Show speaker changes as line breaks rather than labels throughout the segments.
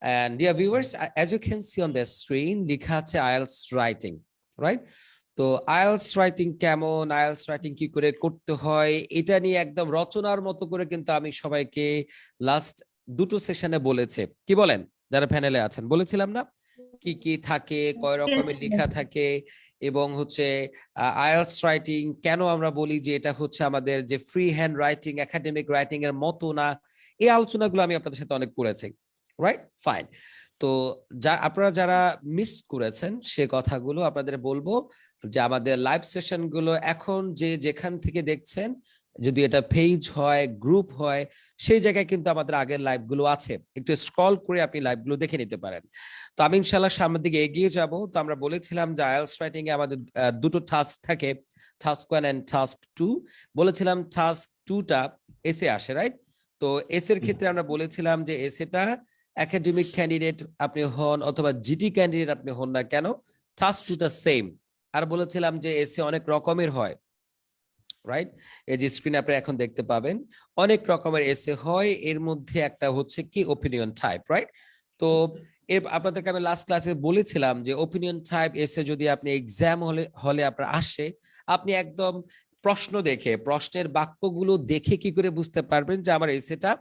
And dear viewers, as you can see on the screen, লেখা আছে IELTS writing, right? তো IELTS writing কেমন, IELTS writing কি করে করতে হয়, এটা নিয়ে একদম রচনার মতো করে কিন্তু আমি সবাইকে লাস্ট দুটো সেশনে বলেছে। কি বলেন যারা প্যানেলে আছেন? বলেছিলাম না কি কি থাকে, কয় রকমের লেখা থাকে, এবং হচ্ছে IELTS রাইটিং কেন আমরা বলি যে এটা হচ্ছে আমাদের যে free hand writing, academic writing এর মতো না। এই আলোচনাগুলো আমি আপনাদের সাথে অনেক করেছি, রাইট? ফাইন। তো আপনারা যারা মিস করেছেন সে কথাগুলো আপনাদের বলবো যে আমাদের লাইভ সেশন গুলো এখন যে যেখান থেকে দেখছেন, যদি এটা পেজ হয়, গ্রুপ হয়, সেই জায়গায় কিন্তু আমাদের আগের লাইভ গুলো আছে, একটু স্ক্রল করে আপনি লাইভ গুলো দেখে নিতে পারেন। তো আমি ইনশাআল্লাহ সামনের দিকে এগিয়ে যাব। তো আমরা বলেছিলাম যে আইএলটিএস রাইটিং এ আমাদের দুটো টাস্ক থাকে, টাস্ক 1 এন্ড টাস্ক 2। বলেছিলাম টাস্ক 2টা এসে আসে, রাইট? তো এসের ক্ষেত্রে আমরা বলেছিলাম যে এসেটা একাডেমিক ক্যান্ডিডেট আপনি হন অথবা জিটি ক্যান্ডিডেট আপনি হন না কেন, টাস্ক 2টা সেম। আর বলেছিলাম যে এসে অনেক রকমের হয়, রাইট? এই যে স্ক্রিনে আপনি এখন দেখতে পাবেন অনেক রকমের এসে হয়, এর মধ্যে একটা হচ্ছে কি ওপিনিয়ন টাইপ, রাইট? তো আপনাদেরকে আমি লাস্ট ক্লাসে বলেছিলাম যে ওপিনিয়ন টাইপ এসে যদি আপনি এক্সাম হলে আপনার আসে, আপনি একদম প্রশ্ন দেখে, প্রশ্নের বাক্যগুলো দেখে কি করে বুঝতে পারবেন যে আমার এসেটা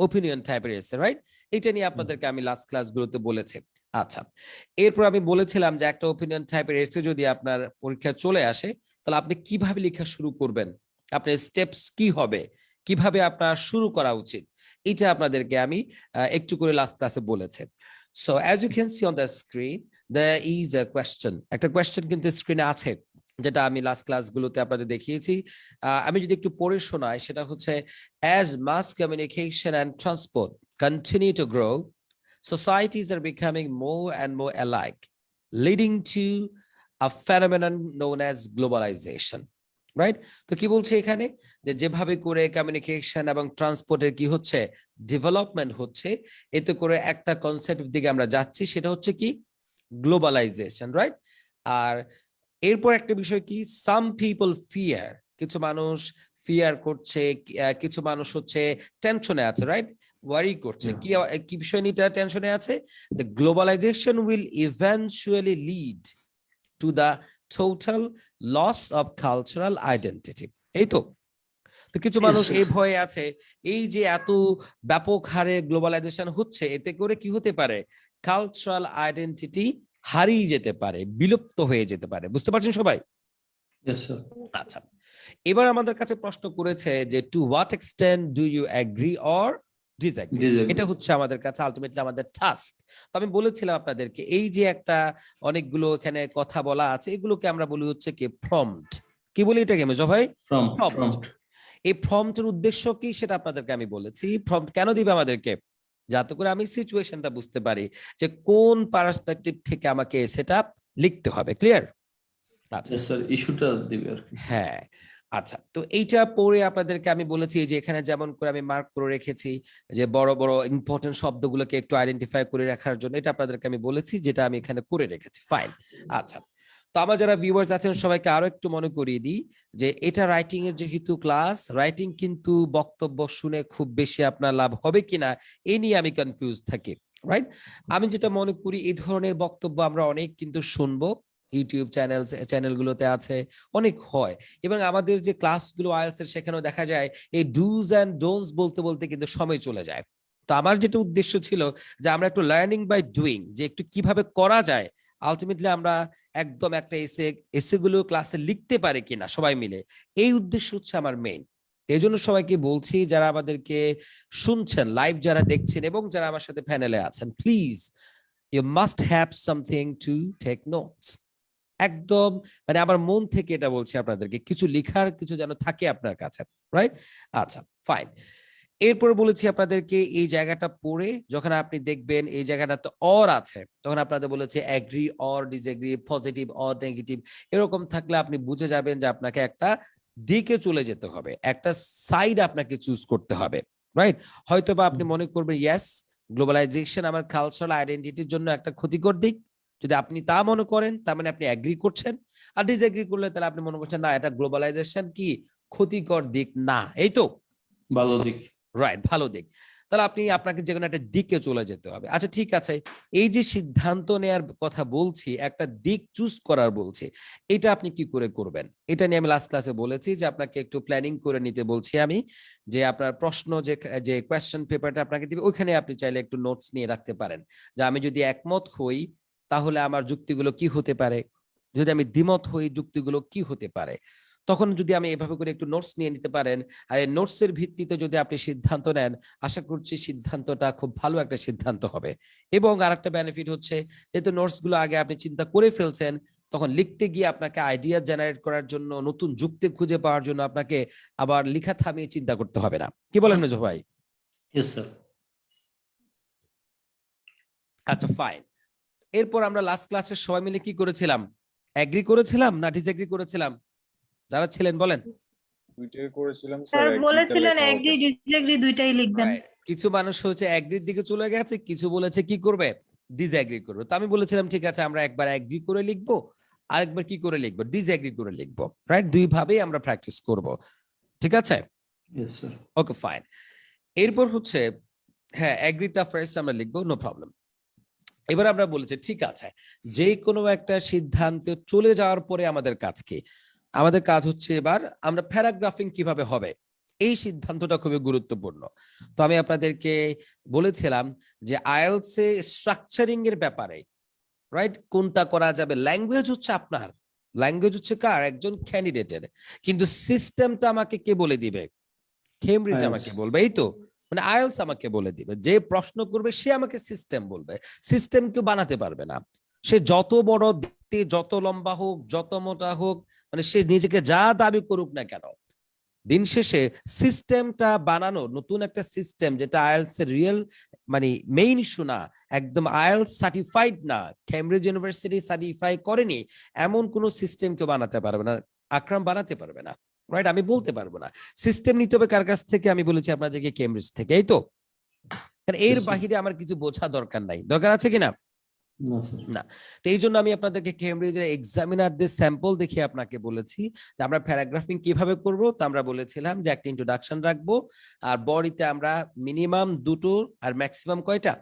ওপিনিয়ন টাইপের এসে, রাইট? এটা নিয়ে আপনাদেরকে আমি লাস্ট ক্লাসগুলোতে বলেছি। আচ্ছা, এরপর আমি বলেছিলাম যে একটা ওপিনিয়ন টাইপের এসে যদি আপনার পরীক্ষা চলে আসে, তাহলে আপনি কিভাবে লেখা শুরু করবেন, আপনার স্টেপস কি হবে, কিভাবে আপনার শুরু করা উচিত, এটা আপনাদেরকে আমি একটু করে লাস্ট ক্লাসে বলেছি। So as you can see on the screen, there is a question. একটা কোয়েশ্চেন কিন্তু স্ক্রিনে আছে, যেটা আমি লাস্ট ক্লাসগুলোতে আপনাদের দেখিয়েছি। আমি যদি একটু পড়ে শোনাই, সেটা হচ্ছে as mass communication and transport continue to grow, societies are becoming more and more alike, leading to a phenomenon known as globalization, right? তো কি বলছে এখানে, যে যেভাবে করে কমিউনিকেশন এবং ট্রান্সপোর্টের কি হচ্ছে, ডেভেলপমেন্ট হচ্ছে, এতে করে একটা কনসেপ্টের দিকে আমরা যাচ্ছি, সেটা হচ্ছে কি গ্লোবালাইজেশন, রাইট? আর এরপর একটা বিষয় কি, সাম পিপল ফিয়ার, কিছু মানুষ ফিয়ার করছে, কিছু মানুষ হচ্ছে টেনশনে আছে, রাইট? ওয়ারি করছে। কি বিষয় নিয়ে তারা টেনশনে আছে? The globalization will eventually lead to the total loss of cultural identity. এই তো কিছু মানুষ এই ভয়ে আছে, এই যে এত ব্যাপক হারে গ্লোবালাইজেশন হচ্ছে, এতে করে কি হতে পারে, কালচারাল আইডেন্টিটি হারিয়ে যেতে পারে, বিলুপ্ত হয়ে যেতে পারে। বুঝতে পারছেন সবাই? আচ্ছা, এবার আমাদের কাছে প্রশ্ন করেছে যে to what extent do you agree or disagree. এটা হচ্ছে আমাদের কাছে আলটিমেটলি আমাদের টাস্ক। তো আমি বলেছিলাম আপনাদেরকে, এই যে একটা অনেকগুলো এখানে কথা বলা আছে, এগুলোকে আমরা বলি হচ্ছে কি প্রম্পট। কি বলি এটাকে মেজো ভাই? প্রম্পট। এই প্রম্পটের উদ্দেশ্য কি সেটা আপনাদেরকে আমি বলেছি। প্রম্পট কেন দিবে আমাদেরকে? যাতে করে আমি সিচুয়েশনটা বুঝতে পারি যে কোন পার্সপেক্টিভ থেকে আমাকে সেটা লিখতে হবে। ক্লিয়ার? আচ্ছা স্যার, ইস্যুটা দিবে আর কি। হ্যাঁ, আচ্ছা, তো এইটা পড়ে আপনাদেরকে আমি বলেছি যে এখানে যেমন করে আমি মার্ক করে রেখেছি যে বড় বড় ইম্পর্টেন্ট শব্দগুলোকে একটু আইডেন্টিফাই করে রাখার জন্য, এটা আপনাদেরকে আমি বলেছি, যেটা আমি এখানে করে রেখেছি। ফাইন। আচ্ছা, তো আমার যারা ভিউয়ার্স আছেন সবাইকে আরো একটু মনে করিয়ে দিই যে এটা রাইটিং এর যেহেতু ক্লাস, রাইটিং কিন্তু বক্তব্য শুনে খুব বেশি আপনার লাভ হবে কিনা এই নিয়ে আমি কনফিউজ থাকি, রাইট? আমি যেটা মনে করি, এই ধরনের বক্তব্য আমরা অনেক কিন্তু শুনবো, ইউটিউব চ্যানেলগুলোতে আছে, অনেক হয়, এবং আমাদের যে ক্লাসগুলো আইএলটিএস এর সেখানেও দেখা যায় এই ডুজ এন্ড ডোন্টস বলতে বলতে কিন্তু সময় চলে যায়। তো আমার যেটা উদ্দেশ্য ছিল যে আমরা একটু লার্নিং বাই ডুইং, যে একটু কিভাবে করা যায়, আলটিমেটলি আমরা একদম একটা এসেগুলো ক্লাসে লিখতে পারে কিনা সবাই মিলে, এই উদ্দেশ্য হচ্ছে আমার মেইন। এই জন্য সবাইকে বলছি, যারা আমাদেরকে শুনছেন লাইভ, যারা দেখছেন এবং যারা আমার সাথে প্যানেলে আছেন, please you must have something to take notes. একদম মানে আমার মন থেকে এটা বলছি আপনাদেরকে, কিছু লেখার কিছু যেন থাকে আপনার কাছে, রাইট? আচ্ছা, ফাইন। এরপর বলেছি আপনাদেরকে এই জায়গাটা পড়ে যখন আপনি দেখবেন এই জায়গাটাতে অর আছে, তখন আপনাদের বলেছে agri or disagree, positive or negative, এরকম থাকলে আপনি বুঝে যাবেন যে আপনাকে একটা দিকে চলে যেতে হবে, একটা সাইড আপনাকে চুজ করতে হবে, রাইট? হয়তোবা আপনি মনে করবেন ইয়েস, গ্লোবালাইজেশন আমার কালচারাল আইডেন্টিটির জন্য একটা ক্ষতিকর দিক। যদি আপনি তা মনে করেন, তার মানে আপনি এগ্রি করছেন। আর ডিসএগ্রি করলে তাহলে আপনি মনে করছেন না, এটা গ্লোবালাইজেশন কি ক্ষতিকর দিক না, এই তো ভালো দিক, রাইট? ভালো দিক। তাহলে আপনাকে যে কোনো একটা দিকে চলে যেতে হবে। আচ্ছা ঠিক আছে, এই যে সিদ্ধান্ত নেওয়ার কথা বলছি, একটা দিক চুজ করার বলছি, এটা আপনি কি করে করবেন? এটা নিয়ে আমি লাস্ট ক্লাসে বলেছি যে আপনাকে একটু প্ল্যানিং করে নিতে বলছি আমি, যে আপনার প্রশ্ন যে কোয়েশ্চেন পেপারটা আপনাকে দিবে ওইখানে আপনি চাইলে একটু নোটস নিয়ে রাখতে পারেন, যে আমি যদি একমত হই তাহলে আমার যুক্তিগুলো কি হতে পারে, যদি আমি দ্বিমত হই যুক্তিগুলো কি হতে পারে। তখন যদি আমি এভাবে করে একটু নোটস নিয়ে নিতে পারেন, আর এই নোটসের ভিত্তিতে যদি আপনি সিদ্ধান্ত নেন, আশা করছি সিদ্ধান্তটা খুব ভালো একটা সিদ্ধান্ত হবে। এবং আরেকটা বেনিফিট হচ্ছে, যেহেতু নোটস গুলো আগে আপনি চিন্তা করে ফেলছেন, তখন লিখতে গিয়ে আপনাকে আইডিয়া জেনারেট করার জন্য, নতুন যুক্তি খুঁজে পাওয়ার জন্য আপনাকে আবার লেখা থামিয়ে চিন্তা করতে হবে না। কি বলেন মেজো ভাই?
Yes sir.
আচ্ছা ফাইন। এরপর আমরা লাস্ট ক্লাসে সবাই মিলে কি করেছিলাম? এগ্রি করেছিলাম না ডিসএগ্রি করেছিলাম? যারা ছিলেন বলেন।
দুইটাই করেছিলাম
স্যার
স্যার,
বলেছিলেন এগ্রি ডিসএগ্রি দুইটাই লিখবেন।
কিছু মানুষ হচ্ছে এগ্রির দিকে চলে গেছে, কিছু বলেছে কি করবে, ডিসএগ্রি করবে। তো আমি বলেছিলাম ঠিক আছে, আমরা একবার এগ্রি করে লিখবো, আরেকবার কি করে লিখবো, ডিসএগ্রি করে লিখবো, রাইট? দুই ভাবেই আমরা প্র্যাকটিস করব, ঠিক আছে?
Yes sir.
Okay fine. এরপর হচ্ছে হ্যাঁ এগ্রিটা ফার্স্ট আমরা লিখবো, নো প্রবলেম। এবার আমরা বলেছি ঠিক আছে, যে কোনো একটা সিদ্ধান্তে চলে যাওয়ার পরে আমাদের কাজ কি? আমাদের কাজ হচ্ছে এবার আমরা প্যারাগ্রাফিং কিভাবে হবে, এই সিদ্ধান্তটা খুবই গুরুত্বপূর্ণ। তো আমি আপনাদেরকে বলেছিলাম যে আইএলটিএস এ স্ট্রাকচারিং এর ব্যাপারে, রাইট, কোনটা করা যাবে। ল্যাঙ্গুয়েজ হচ্ছে আপনার, ল্যাঙ্গুয়েজ হচ্ছে কার, একজন ক্যান্ডিডেটের, কিন্তু সিস্টেমটা আমাকে কে বলে দিবে? কেমব্রিজ আমাকে বলবে, এই তো, মানে আইএলটিএস আমাকে বলে দিবে, যে প্রশ্ন করবে সে আমাকে সিস্টেম বলবে। সিস্টেম কেউ বানাতে পারবে না, সে যত বড় দেখতে, যত লম্বা হোক, যত মোটা হোক, মানে সে নিজেকে যা দাবি করুক না কেন, দিন শেষে সিস্টেমটা বানানো, নতুন একটা সিস্টেম যেটা আইএলটিএস এর রিয়েল মানে মেইন ইস্যু না, একদম আইএলটিএস সার্টিফাইড না, কেমব্রিজ ইউনিভার্সিটি সার্টিফাই করেনি, এমন কোন সিস্টেম কেউ বানাতে পারবে না, আকরাম বানাতে পারবে না, রাইট? আমি বলতে পারবো না। সিস্টেম নিতে হবে কার কাছ থেকে? আমি বলেছি আপনাদেরকে কেমব্রিজ থেকে, এই তো। এর বাহিরে আমার কিছু বোঝা দরকার নাই, দরকার আছে কিনা? না। তো এই জন্য আমি আপনাদেরকে কেমব্রিজের এক্সামিনারদের স্যাম্পল দেখিয়ে আপনাকে বলেছি যে আমরা প্যারাগ্রাফিং কিভাবে করব। তো আমরা বলেছিলাম যে একটা ইন্ট্রোডাকশন রাখবো, আর বডিতে আমরা মিনিমাম দুটো আর ম্যাক্সিমাম কয়টা,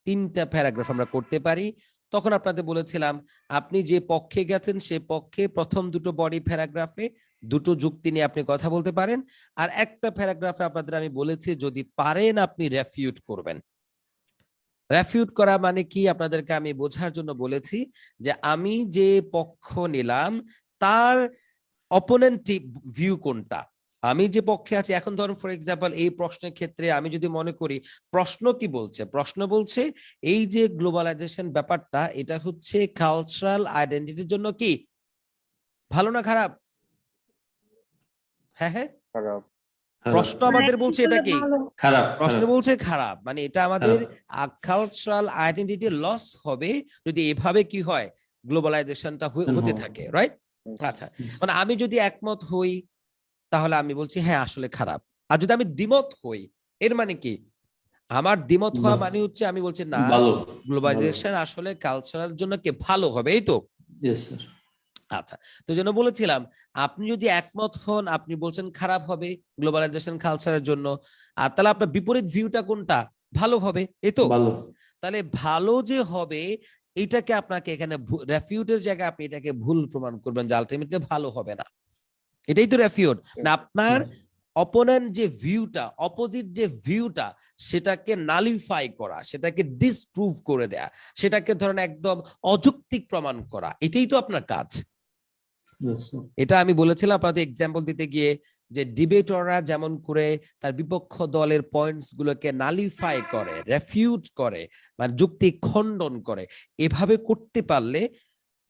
তিনটা প্যারাগ্রাফ আমরা করতে পারি। তখন আপনাদের বলেছিলাম আপনি যে পক্ষে গেছেন সে পক্ষে প্রথম দুটো বডি প্যারাগ্রাফে দুটো যুক্তি নিয়ে আপনি কথা বলতে পারেন, আর একটা প্যারাগ্রাফে আপনাদের আমি বলেছি যদি পারেন আপনি রেফিউট করবেন। রেফিউট করা মানে কি আপনাদেরকে আমি বোঝার জন্য বলেছি, যে আমি যে পক্ষ নিলাম তার অপোনেন্ট ভিউ কোনটা, আমি যে পক্ষে আছি। এখন ধরুন ফর এক্সাম্পল এই প্রশ্নের ক্ষেত্রে আমি যদি মনে করি প্রশ্ন কি বলছে, প্রশ্ন বলছে এই যে গ্লোবালাইজেশন ব্যাপারটা এটা হচ্ছে কালচারাল আইডেন্টিটির জন্য কি ভালো না খারাপ? হ্যাঁ হ্যাঁ,
খারাপ।
প্রশ্ন আমাদের বলছে এটা কি
খারাপ,
প্রশ্ন বলছে খারাপ, মানে এটা আমাদের কালচারাল আইডেন্টিটি লস হবে যদি এভাবে কি হয়, গ্লোবালাইজেশনটা হতে থাকে, রাইট? আচ্ছা, মানে আমি যদি একমত হই তাহলে আমি বলছি হ্যাঁ আসলে খারাপ, আর যদি আমি দ্বিমত হই এর মানে কি, আমার দ্বিমত হওয়া মানে হচ্ছে আমি বলছি না গ্লোবালাইজেশন আসলে কালচারের জন্য কি ভালো হবে, এই তো। আচ্ছা, তো জন্য বলেছিলাম আপনি যদি একমত হন আপনি বলছেন খারাপ হবে গ্লোবালাইজেশন কালচারের জন্য, আর তাহলে আপনার বিপরীত ভিউটা কোনটা, ভালো হবে, এই তো। তাহলে ভালো যে হবে এটাকে আপনাকে এখানে রেফিউটের জায়গায় আপনি এটাকে ভুল প্রমাণ করবেন যে আলটিমেটলি ভালো হবে না, এটাই তো রেফিউট না। আপনার অপোনেন্ট যে ভিউটা, অপোজিট যে ভিউটা, সেটাকে নালিফাই করা, সেটাকে ডিসপ্রুভ করে দেয়া, সেটাকে ধরেন একদম অযৌক্তিক প্রমাণ করা, এটাই তো আপনার কাজ। এটা আমি বলেছিলাম আপনাদের এক্সাম্পল দিতে গিয়ে যে ডিবেটররা যেমন করে তার বিপক্ষ দলের পয়েন্টস গুলোকে নালিফাই করে, রেফিউট করে, মানে যুক্তি খণ্ডন করে, এভাবে করতে পারলে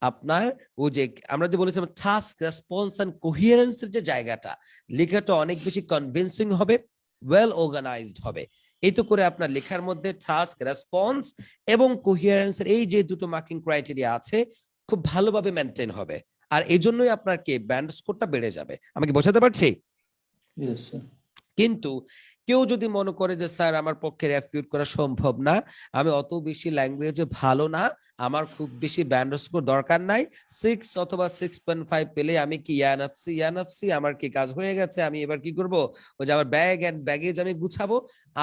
আপনার ও যে আমরা যে বলেছিলাম টাস্ক, রেসপন্স এন্ড কোহিয়ারেন্সের যে জায়গাটা, লেখাটা অনেক বেশি কনভিন্সিং হবে, ওয়েল অর্গানাইজড হবে। এই তো করে আপনার লেখার মধ্যে টাস্ক, রেসপন্স এবং কোহিয়ারেন্সের এই যে দুটো মার্কিং ক্রাইটেরিয়া আছে খুব ভালোভাবে মেনটেন হবে, আর এই জন্যই আপনার কি ব্যান্ড স্কোরটা বেড়ে যাবে। আমি কি বোঝাতে পারছি? কিন্তু কেউ যদি মনে করে যে স্যার আমার পক্ষে রেফিউট করা সম্ভব না, আমি অত বেশি ল্যাঙ্গুয়েজে ভালো না, আমার খুব বেশি ব্যান্ড স্কোর দরকার নাই, 6 অথবা 6.5 পেলে আমি কি ইয়ানাফসি আমার কি কাজ হয়ে গেছে, আমি এবার কি করব, ওই যে আমার ব্যাগ এন্ড ব্যাগেজ আমি গুছাবো,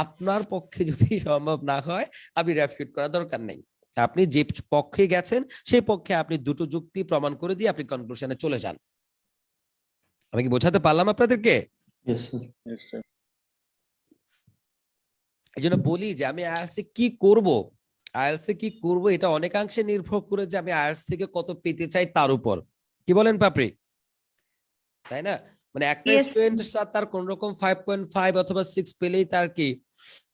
আপনার পক্ষে যদি সম্ভব না হয় আপনি রেফিউট করা দরকার নেই। আপনি যে পক্ষে গেছেন সেই পক্ষে আপনি দুটো যুক্তি প্রমাণ করে দিয়ে আপনি কনক্লুশনে চলে যান। আমি কি বোঝাতে পারলাম আপনাদেরকে?
Yes, sir.
Yes, sir.
এই জন্য বলি যে আমি আইএলটিএস কি করব, আইএলটিএস কি করব এটা অনেকাংশে নির্ভর করে যে আমি আইএলটিএস থেকে কত পেতে চাই তার উপর। কি বলেন পাপড়ি? তাই না? মানে একটা
Yes.
স্টুডেন্ট তার কোন রকম 5.5 অথবা 6 পেলেই তার কি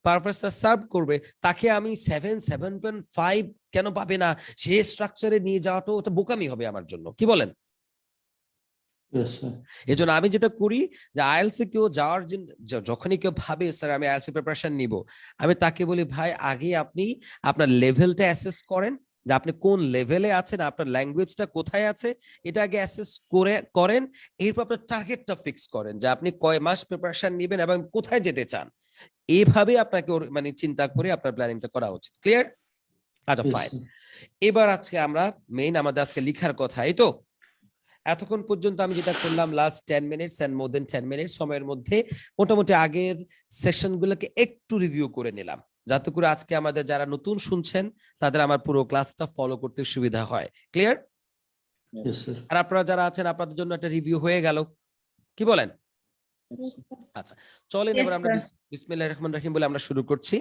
পারপাসটা সার্ভ করবে, তাকে আমি 7.5 কেন পাবে না সে স্ট্রাকচারে নিয়ে যাওয়াটা ওটা বোকামি হবে আমার জন্য। কি বলেন?
Yes, sir.
এই জন্য আমি যেটা করি যে আইএলটিএস কেউ যাওয়ার জন্য যখনই কেউ ভাবে স্যার আমি আইএলটিএস প্রিপারেশন নিব, আমি তাকে বলি ভাই আগে আপনি আপনার লেভেলটা অ্যাসেস করেন যে আপনি কোন লেভেলে আছেন, আপনার ল্যাঙ্গুয়েজটা কোথায় আছে, এটা আগে অ্যাসেস করেন, এরপর আপনার টার্গেটটা ফিক্স করেন যে আপনি কয় মাস প্রিপারেশন নেবেন এবং কোথায় যেতে চান। এইভাবে আপনাকে মানে চিন্তা করে আপনার প্ল্যানিংটা করা উচিত। ক্লিয়ার? আচ্ছা
Yes,
ফাইন।
sir.
এবার আজকে আমরা মেইন আমাদের আজকে লেখার কথা, এই তো এতক্ষণ পর্যন্ত আমি যেটা করলাম last 10 minutes and more than 10 minute সময়ের মধ্যে মোটামুটি আগের সেশনগুলোকে একটু রিভিউ করে নিলাম, যাতে করে আজকে আমাদের যারা নতুন শুনছেন তাদের আমার পুরো ক্লাসটা ফলো করতে সুবিধা হয়। ক্লিয়ার?
Yes, sir.
আর আপনারা যারা আছেন আপনাদের জন্য একটা রিভিউ হয়ে গেল। কি বলেন? আচ্ছা চলেন
Yes,
এবার আমরা
sir.
বিসমিল্লাহির রহমানির রহিম বলে আমরা শুরু করছি।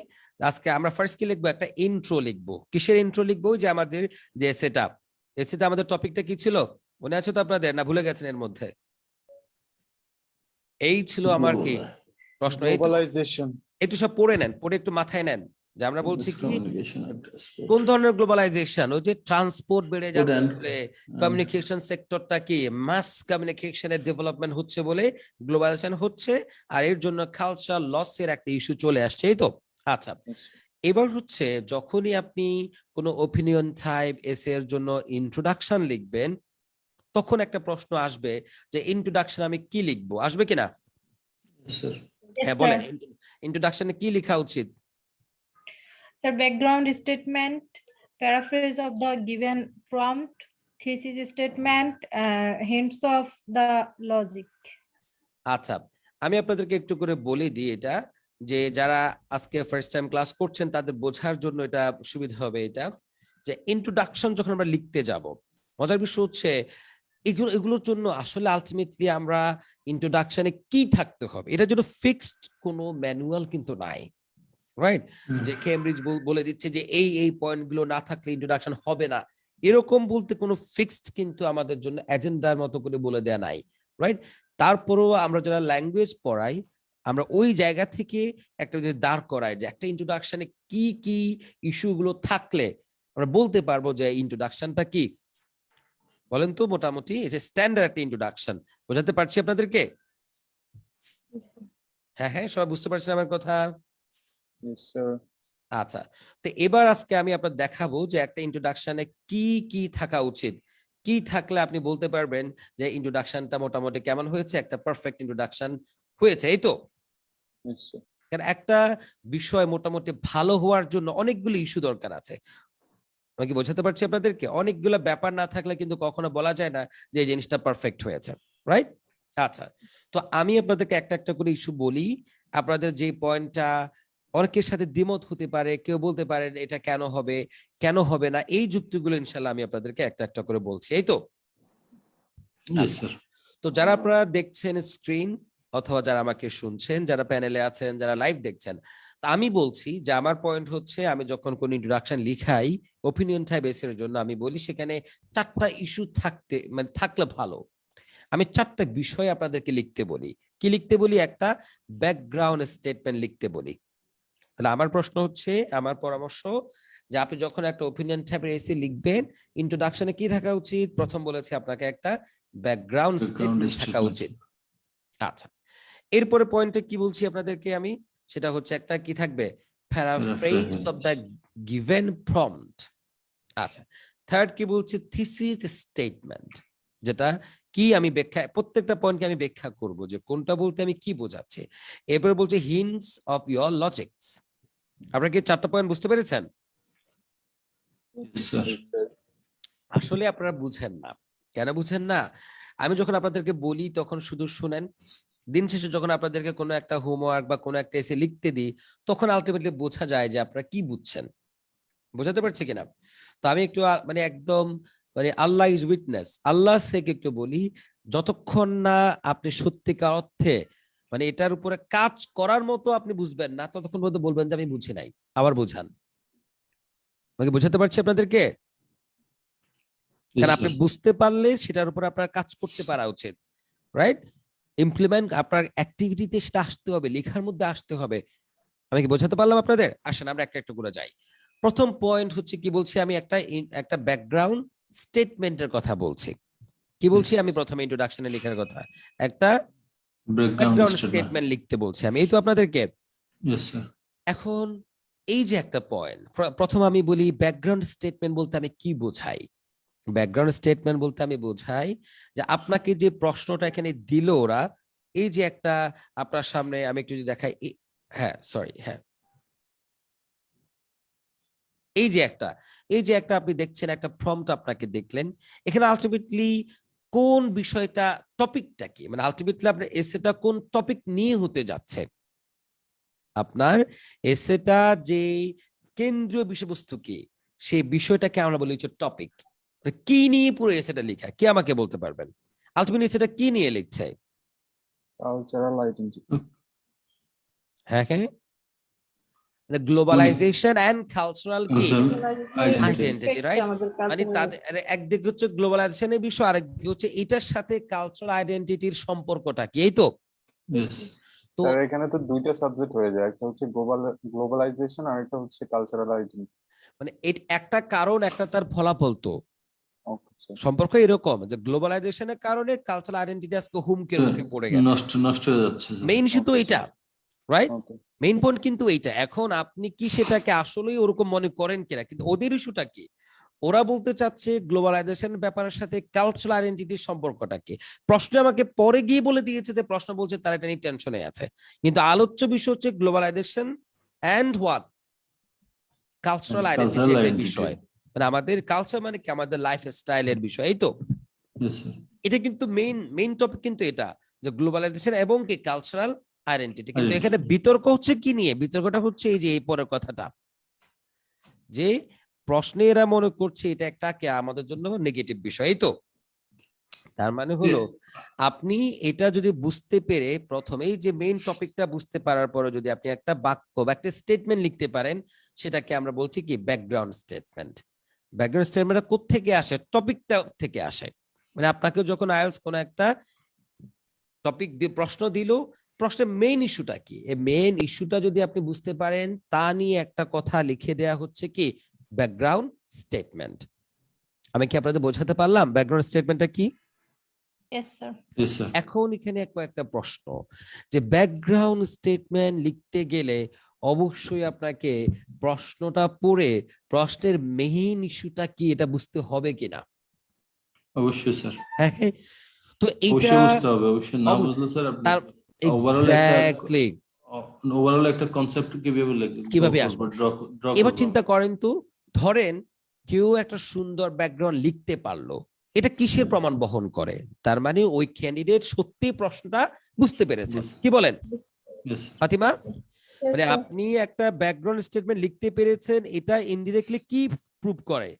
আজকে আমরা ফার্স্ট কি লিখবো? একটা ইন্ট্রো লিখবো। কিসের ইন্ট্রো লিখবো? যে আমাদের যে সেটআপ, এসিতে আমাদের টপিকটা কি ছিল মনে আছে তো আপনাদের, না ভুলে গেছেন এর মধ্যে? এই ছিল আমার কি প্রশ্ন, এই তো।
Globalization.
একটু সব পড়ে নেন, পড়ে একটু মাথায় নেন যে আমরা বলছি কি
Miscommunication address.
কোন ধরনের গ্লোবালাইজেশন, ওই যে ট্রান্সপোর্ট বেড়ে
Food
যাচ্ছে
and-
বলে, কমিউনিকেশন সেক্টরটা কি মাস কমিউনিকেশনের ডেভেলপমেন্ট হচ্ছে বলে গ্লোবালাইজেশন হচ্ছে, আর এর জন্য কালচার লসের একটা ইস্যু চলে আসছে, এই তো। আচ্ছা এবার হচ্ছে যখনই আপনি কোনো ওপিনিয়ন টাইপ এসে এর জন্য ইন্ট্রোডাকশন লিখবেন, তখন একটা প্রশ্ন আসবে যে ইন্ট্রোডাকশন আমি কি লিখবো, আসবে কিনা?
Yes, sir.
Yes,
হ্যাঁ বলেন,
sir.
ইন্ট্রোডাকশনে কি লেখা উচিত?
Sir, background statement, paraphrase of the given prompt, thesis statement, hints of the logic.
আচ্ছা আমি আপনাদেরকে একটু করে বলে দিই এটা, যে যারা আজকে ফার্স্ট টাইম ক্লাস করছেন তাদের বোঝার জন্য এটা সুবিধা হবে। এটা যে ইন্ট্রোডাকশন যখন আমরা লিখতে যাব, মজার বিষয় হচ্ছে এগুলোর জন্য আসলে আলটিমেটলি আমরা ইন্ট্রোডাকশনে কি থাকতে হবে এটার জন্য ফিক্সড কোনো ম্যানুয়াল কিন্তু নাই, রাইট? যে কেমব্রিজ বলে দিচ্ছে যে এই পয়েন্টগুলো না থাকলে ইন্ট্রোডাকশন হবে না, এরকম বলতে কোনো ফিক্সড কিন্তু আমাদের জন্য এজেন্ডার মতো করে বলে দেয়া নাই, রাইট? তারপরেও আমরা যারা ল্যাঙ্গুয়েজ পড়াই আমরা ওই জায়গা থেকে একটা যদি দাঁড় করাই যে একটা ইন্ট্রোডাকশনে কি কি ইস্যুগুলো থাকলে আমরা বলতে পারবো যে ইন্ট্রোডাকশনটা কি, বলেন তো? মোটামুটি এই যে স্ট্যান্ডার্ড একটা ইন্ট্রোডাকশন, বোঝাতে পারছি আপনাদেরকে? হ্যাঁ হ্যাঁ সবাই বুঝতে পারছেন আমার কথা?
Yes, sir.
আচ্ছা তো এবার আজকে আমি আপনাদের দেখাবো যে একটা ইন্ট্রোডাকশনে কি কি থাকা উচিত, কি থাকলে আপনি বলতে পারবেন যে ইন্ট্রোডাকশনটা মোটামুটি কেমন হয়েছে, একটা পারফেক্ট ইন্ট্রোডাকশন হয়েছে, এই তো।
Yes, sir.
কারণ একটা বিষয় মোটামুটি ভালো হওয়ার জন্য অনেকগুলো ইস্যু দরকার আছে। আমি কি বোঝাতে পারছি আপনাদেরকে? অনেকগুলো ব্যাপার না থাকলে কিন্তু কখনো বলা যায় না যে এই জিনিসটা পারফেক্ট হয়েছে, রাইট? আচ্ছা তো আমি আপনাদেরকে একটা একটা করে ইস্যু বলি, আপনাদের যে পয়েন্টটা অনেকের সাথে দ্বিমত হতে পারে, কেউ বলতে পারেন এটা কেন হবে কেন হবে না, এই যুক্তিগুলো ইনশাল্লাহ আমি আপনাদেরকে একটা একটা করে বলছি, এই তো।
Yes, sir.
তো যারা আপনারা দেখছেন স্ক্রিন অথবা যারা আমাকে শুনছেন, যারা প্যানেলে আছেন, যারা লাইভ দেখছেন, তা আমি বলছি যে আমার পয়েন্ট হচ্ছে আমি যখন কোন ইন্ট্রোডাকশন লিখাই ওপিনিয়ন টাইপ এসের জন্য, আমি বলি সেখানে 4টা ইস্যু থাকতে মানে থাকলে ভালো। আমি 4টা বিষয় আপনাদেরকে লিখতে বলি। কি লিখতে বলি? একটা ব্যাকগ্রাউন্ড স্টেটমেন্ট লিখতে বলি। তাহলে আমার প্রশ্ন হচ্ছে, আমার পরামর্শ যে আপনি যখন একটা ওপিনিয়ন টাইপের এসে লিখবেন, ইন্ট্রোডাকশনে কি থাকা উচিত? প্রথম বলেছি আপনাকে একটা ব্যাকগ্রাউন্ড স্টেটমেন্ট থাকা উচিত। আচ্ছা এরপরে পয়েন্টে কি বলছি আপনাদেরকে আমি, সেটা হচ্ছে একটা কি থাকবে? Paraphrase of the given prompt. আচ্ছা থার্ড কি বলছি? থিসিস স্টেটমেন্ট, যেটা কি আমি ব্যাখ্যা, প্রত্যেকটা পয়েন্টকে আমি ব্যাখ্যা করব যে কোনটা বলতে আমি কি বোঝাচ্ছি। এরপরে বলছে হিন্টস অফ ইয়োর লজিকস। আপনারা কি 4টা পয়েন্ট বুঝতে পেরেছেন?
Yes, sir.
Yes, sir.
আসলে আপনারা বুঝেন না। কেন বুঝেন না? আমি যখন আপনাদেরকে বলি তখন শুধু শুনেন, দিন শেষে যখন আপনাদেরকে কোনো একটা হোমওয়ার্ক বা কোনো একটা এসে লিখতে দিই, তখন আলটিমেটলি বোঝা যায় যে আপনারা কি বুঝছেন। বোঝাতে পারছি কিনা? তো আমি একটু মানে একদম মানে আল্লাহ ইজ উইটনেস, আল্লাহ থেকে একটু বলি, যতক্ষণ না আপনি সত্যিকার অর্থে মানে এটার উপরে কাজ করার মতো আপনি বুঝবেন না, ততক্ষণ পর্যন্ত বলবেন যে আমি বুঝি নাই, আবার বুঝান। আমাকে বোঝাতে পারছি আপনাদেরকে?
Yes,
কারণ আপনি
sir.
বুঝতে পারলে সেটার উপর আপনার কাজ করতে পারা উচিত, রাইট? ইমপ্লিমেন্ট আপনার অ্যাক্টিভিটিতে সেটা আসতে হবে, লেখার মধ্যে আসতে হবে। আমি কি বোঝাতে পারলাম আপনাদের? আসেন আমরা একটা একটা করে যাই। প্রথম পয়েন্ট হচ্ছে কি বলছি, আমি একটা ব্যাকগ্রাউন্ড স্টেটমেন্টের কথা বলছি। কি বলছি
Yes.
আমি প্রথমে ইন্ট্রোডাকশনে লেখার কথা, একটা
Breakdown
ব্যাকগ্রাউন্ড
statement.
স্টেটমেন্ট লিখতে বলছি আমি, এই তো আপনাদেরকে।
Yes, sir.
এখন এই যে একটা পয়েন্ট, প্রথম আমি বলি ব্যাকগ্রাউন্ড স্টেটমেন্ট বলতে আমি কি বোঝাই। ব্যাকগ্রাউন্ড স্টেটমেন্ট বলতে আমি বোঝাই যে আপনাকে যে প্রশ্নটা এখানে দিল ওরা, এই যে একটা আপনার সামনে আমি একটু যদি দেখাই, হ্যাঁ সরি, হ্যাঁ এই যে একটা আপনি দেখছেন একটা ফর্মটা আপনাকে দেখলেন, এখানে আলটিমেটলি কোন বিষয়টা, টপিকটা কি, মানে আলটিমেটলি আপনার এসেটা কোন টপিক নিয়ে হতে যাচ্ছে। আপনার এসেটা যে কেন্দ্রীয় বিষয়বস্তু কি, সেই বিষয়টাকে আমরা বলি হচ্ছে টপিক। কি নিয়ে পুরো এসেটা লেখা, কে আমাকে বলতে পারবেন? আলটিমেটলি এসেটা কি নিয়ে লিখছে?
Cultural identity.
হ্যাঁ হ্যাঁ, গ্লোবালাইজেশন এন্ড কালচারাল কি
Cultural
আইডেন্টিটি, রাইট? মানে তাদের একদিকে হচ্ছে গ্লোবালাইজেশনের বিষয়, আরেকদিকে হচ্ছে এটার সাথে কালচারাল আইডেন্টিটির সম্পর্কটা কি, এই তো।
Yes.
তো
স্যার এখানে তো দুইটা সাবজেক্ট হয়ে যায়, একটা হচ্ছে গ্লোবালাইজেশন আর একটা হচ্ছে কালচারাল আইডেন্টিটি।
মানে একটা কারণ একটা তার ফলাফল, তো
ওকে স্যার।
সম্পর্ক এরকম যে গ্লোবালাইজেশনের কারণে কালচারাল আইডেন্টিটি আজকে হুমকির মুখে পড়ে গেছে।
নষ্ট হয়ে যাচ্ছে, sir.
মেইন ইস্যু তো
Okay,
এটা, রাইট?
ওকে
মেইন পয়েন্ট কিন্তু এইটা। এখন আপনি কি সেটাকে আসলেই ওরকম মনে করেন কিনা, কিন্তু ওদের ইস্যুটা কি, ওরা বলতে চাচ্ছে গ্লোবালাইজেশন ব্যাপারের সাথে কালচারাল আইডেন্টিটির সম্পর্কটা কি। প্রশ্ন আমাকে পরে গিয়ে বলে দিয়েছে যে প্রশ্ন বলছে তারা এটা নিয়ে টেনশনে আছে, কিন্তু আলোচ্য বিষয় হচ্ছে globalization and what, cultural identity একটা
identity.
বিষয়। মানে আমাদের কালচার মানে কি, আমাদের লাইফ স্টাইলের বিষয়, এই তো।
Yes, sir.
এটা কিন্তু মেইন টপিক কিন্তু এটা, যে গ্লোবালাইজেশন এবং কি কালচারাল আইডেন্টিটি। কিন্তু
Identity.
এখানে বিতর্ক হচ্ছে কি নিয়ে? বিতর্কটা হচ্ছে এই যে এই পরের কথাটা, যে প্রশ্নে এরা মনে করছে এটা একটা কে আমাদের জন্য নেগেটিভ বিষয়, এই তো। তার মানে হলো আপনি এটা যদি বুঝতে পেরে প্রথমেই যে মেইন টপিকটা বুঝতে পারার পরে যদি আপনি একটা বাক্য বা একটা স্টেটমেন্ট লিখতে পারেন, সেটাকে আমরা বলছি কি ব্যাকগ্রাউন্ড স্টেটমেন্ট। ব্যাকগ্রাউন্ড স্টেটমেন্টটা কোত্থেকে আসে? টপিকটা থেকে আসে। মানে আপনাকে যখন আইএলটিএস কোনো একটা টপিক দিয়ে প্রশ্ন দিল, প্রশ্নের মেইন ইস্যুটা কি, এই মেইন ইস্যুটা যদি আপনি বুঝতে পারেন, তা নিয়ে একটা কথা লিখে দেয়া হচ্ছে কি ব্যাকগ্রাউন্ড স্টেটমেন্ট। আমি কি আপনাদের বোঝাতে পারলাম ব্যাকগ্রাউন্ড স্টেটমেন্টটা কি?
Yes, sir.
Yes, sir.
এখন এখানে একটা প্রশ্ন, যে ব্যাকগ্রাউন্ড স্টেটমেন্ট লিখতে গেলে অবশ্যই আপনাকে প্রশ্নটা পড়ে প্রশ্নের মেইন ইস্যুটা কি এটা বুঝতে হবে কিনা?
অবশ্যই, স্যার।
হ্যাঁ, তো এইটা
অবশ্যই বুঝতে হবে, অবশ্যই না বুঝলে স্যার আপনি
এক্স্যাক্টলি
ওভারঅল একটা কনসেপ্ট
কিভাবে আসবে? এবার চিন্তা করেন তো, ধরেন কেউ একটা সুন্দর ব্যাকগ্রাউন্ড লিখতে পারলো, এটা কিসের প্রমাণ বহন করে? তার মানে ওই ক্যান্ডিডেট সত্যি প্রশ্নটা বুঝতে পেরেছে, কি বলেন ফাতিমা? মানে আপনি একটা ব্যাকগ্রাউন্ড স্টেটমেন্ট লিখতে পেরেছেন, এটা ইনডিরেক্টলি কি প্রুভ করে?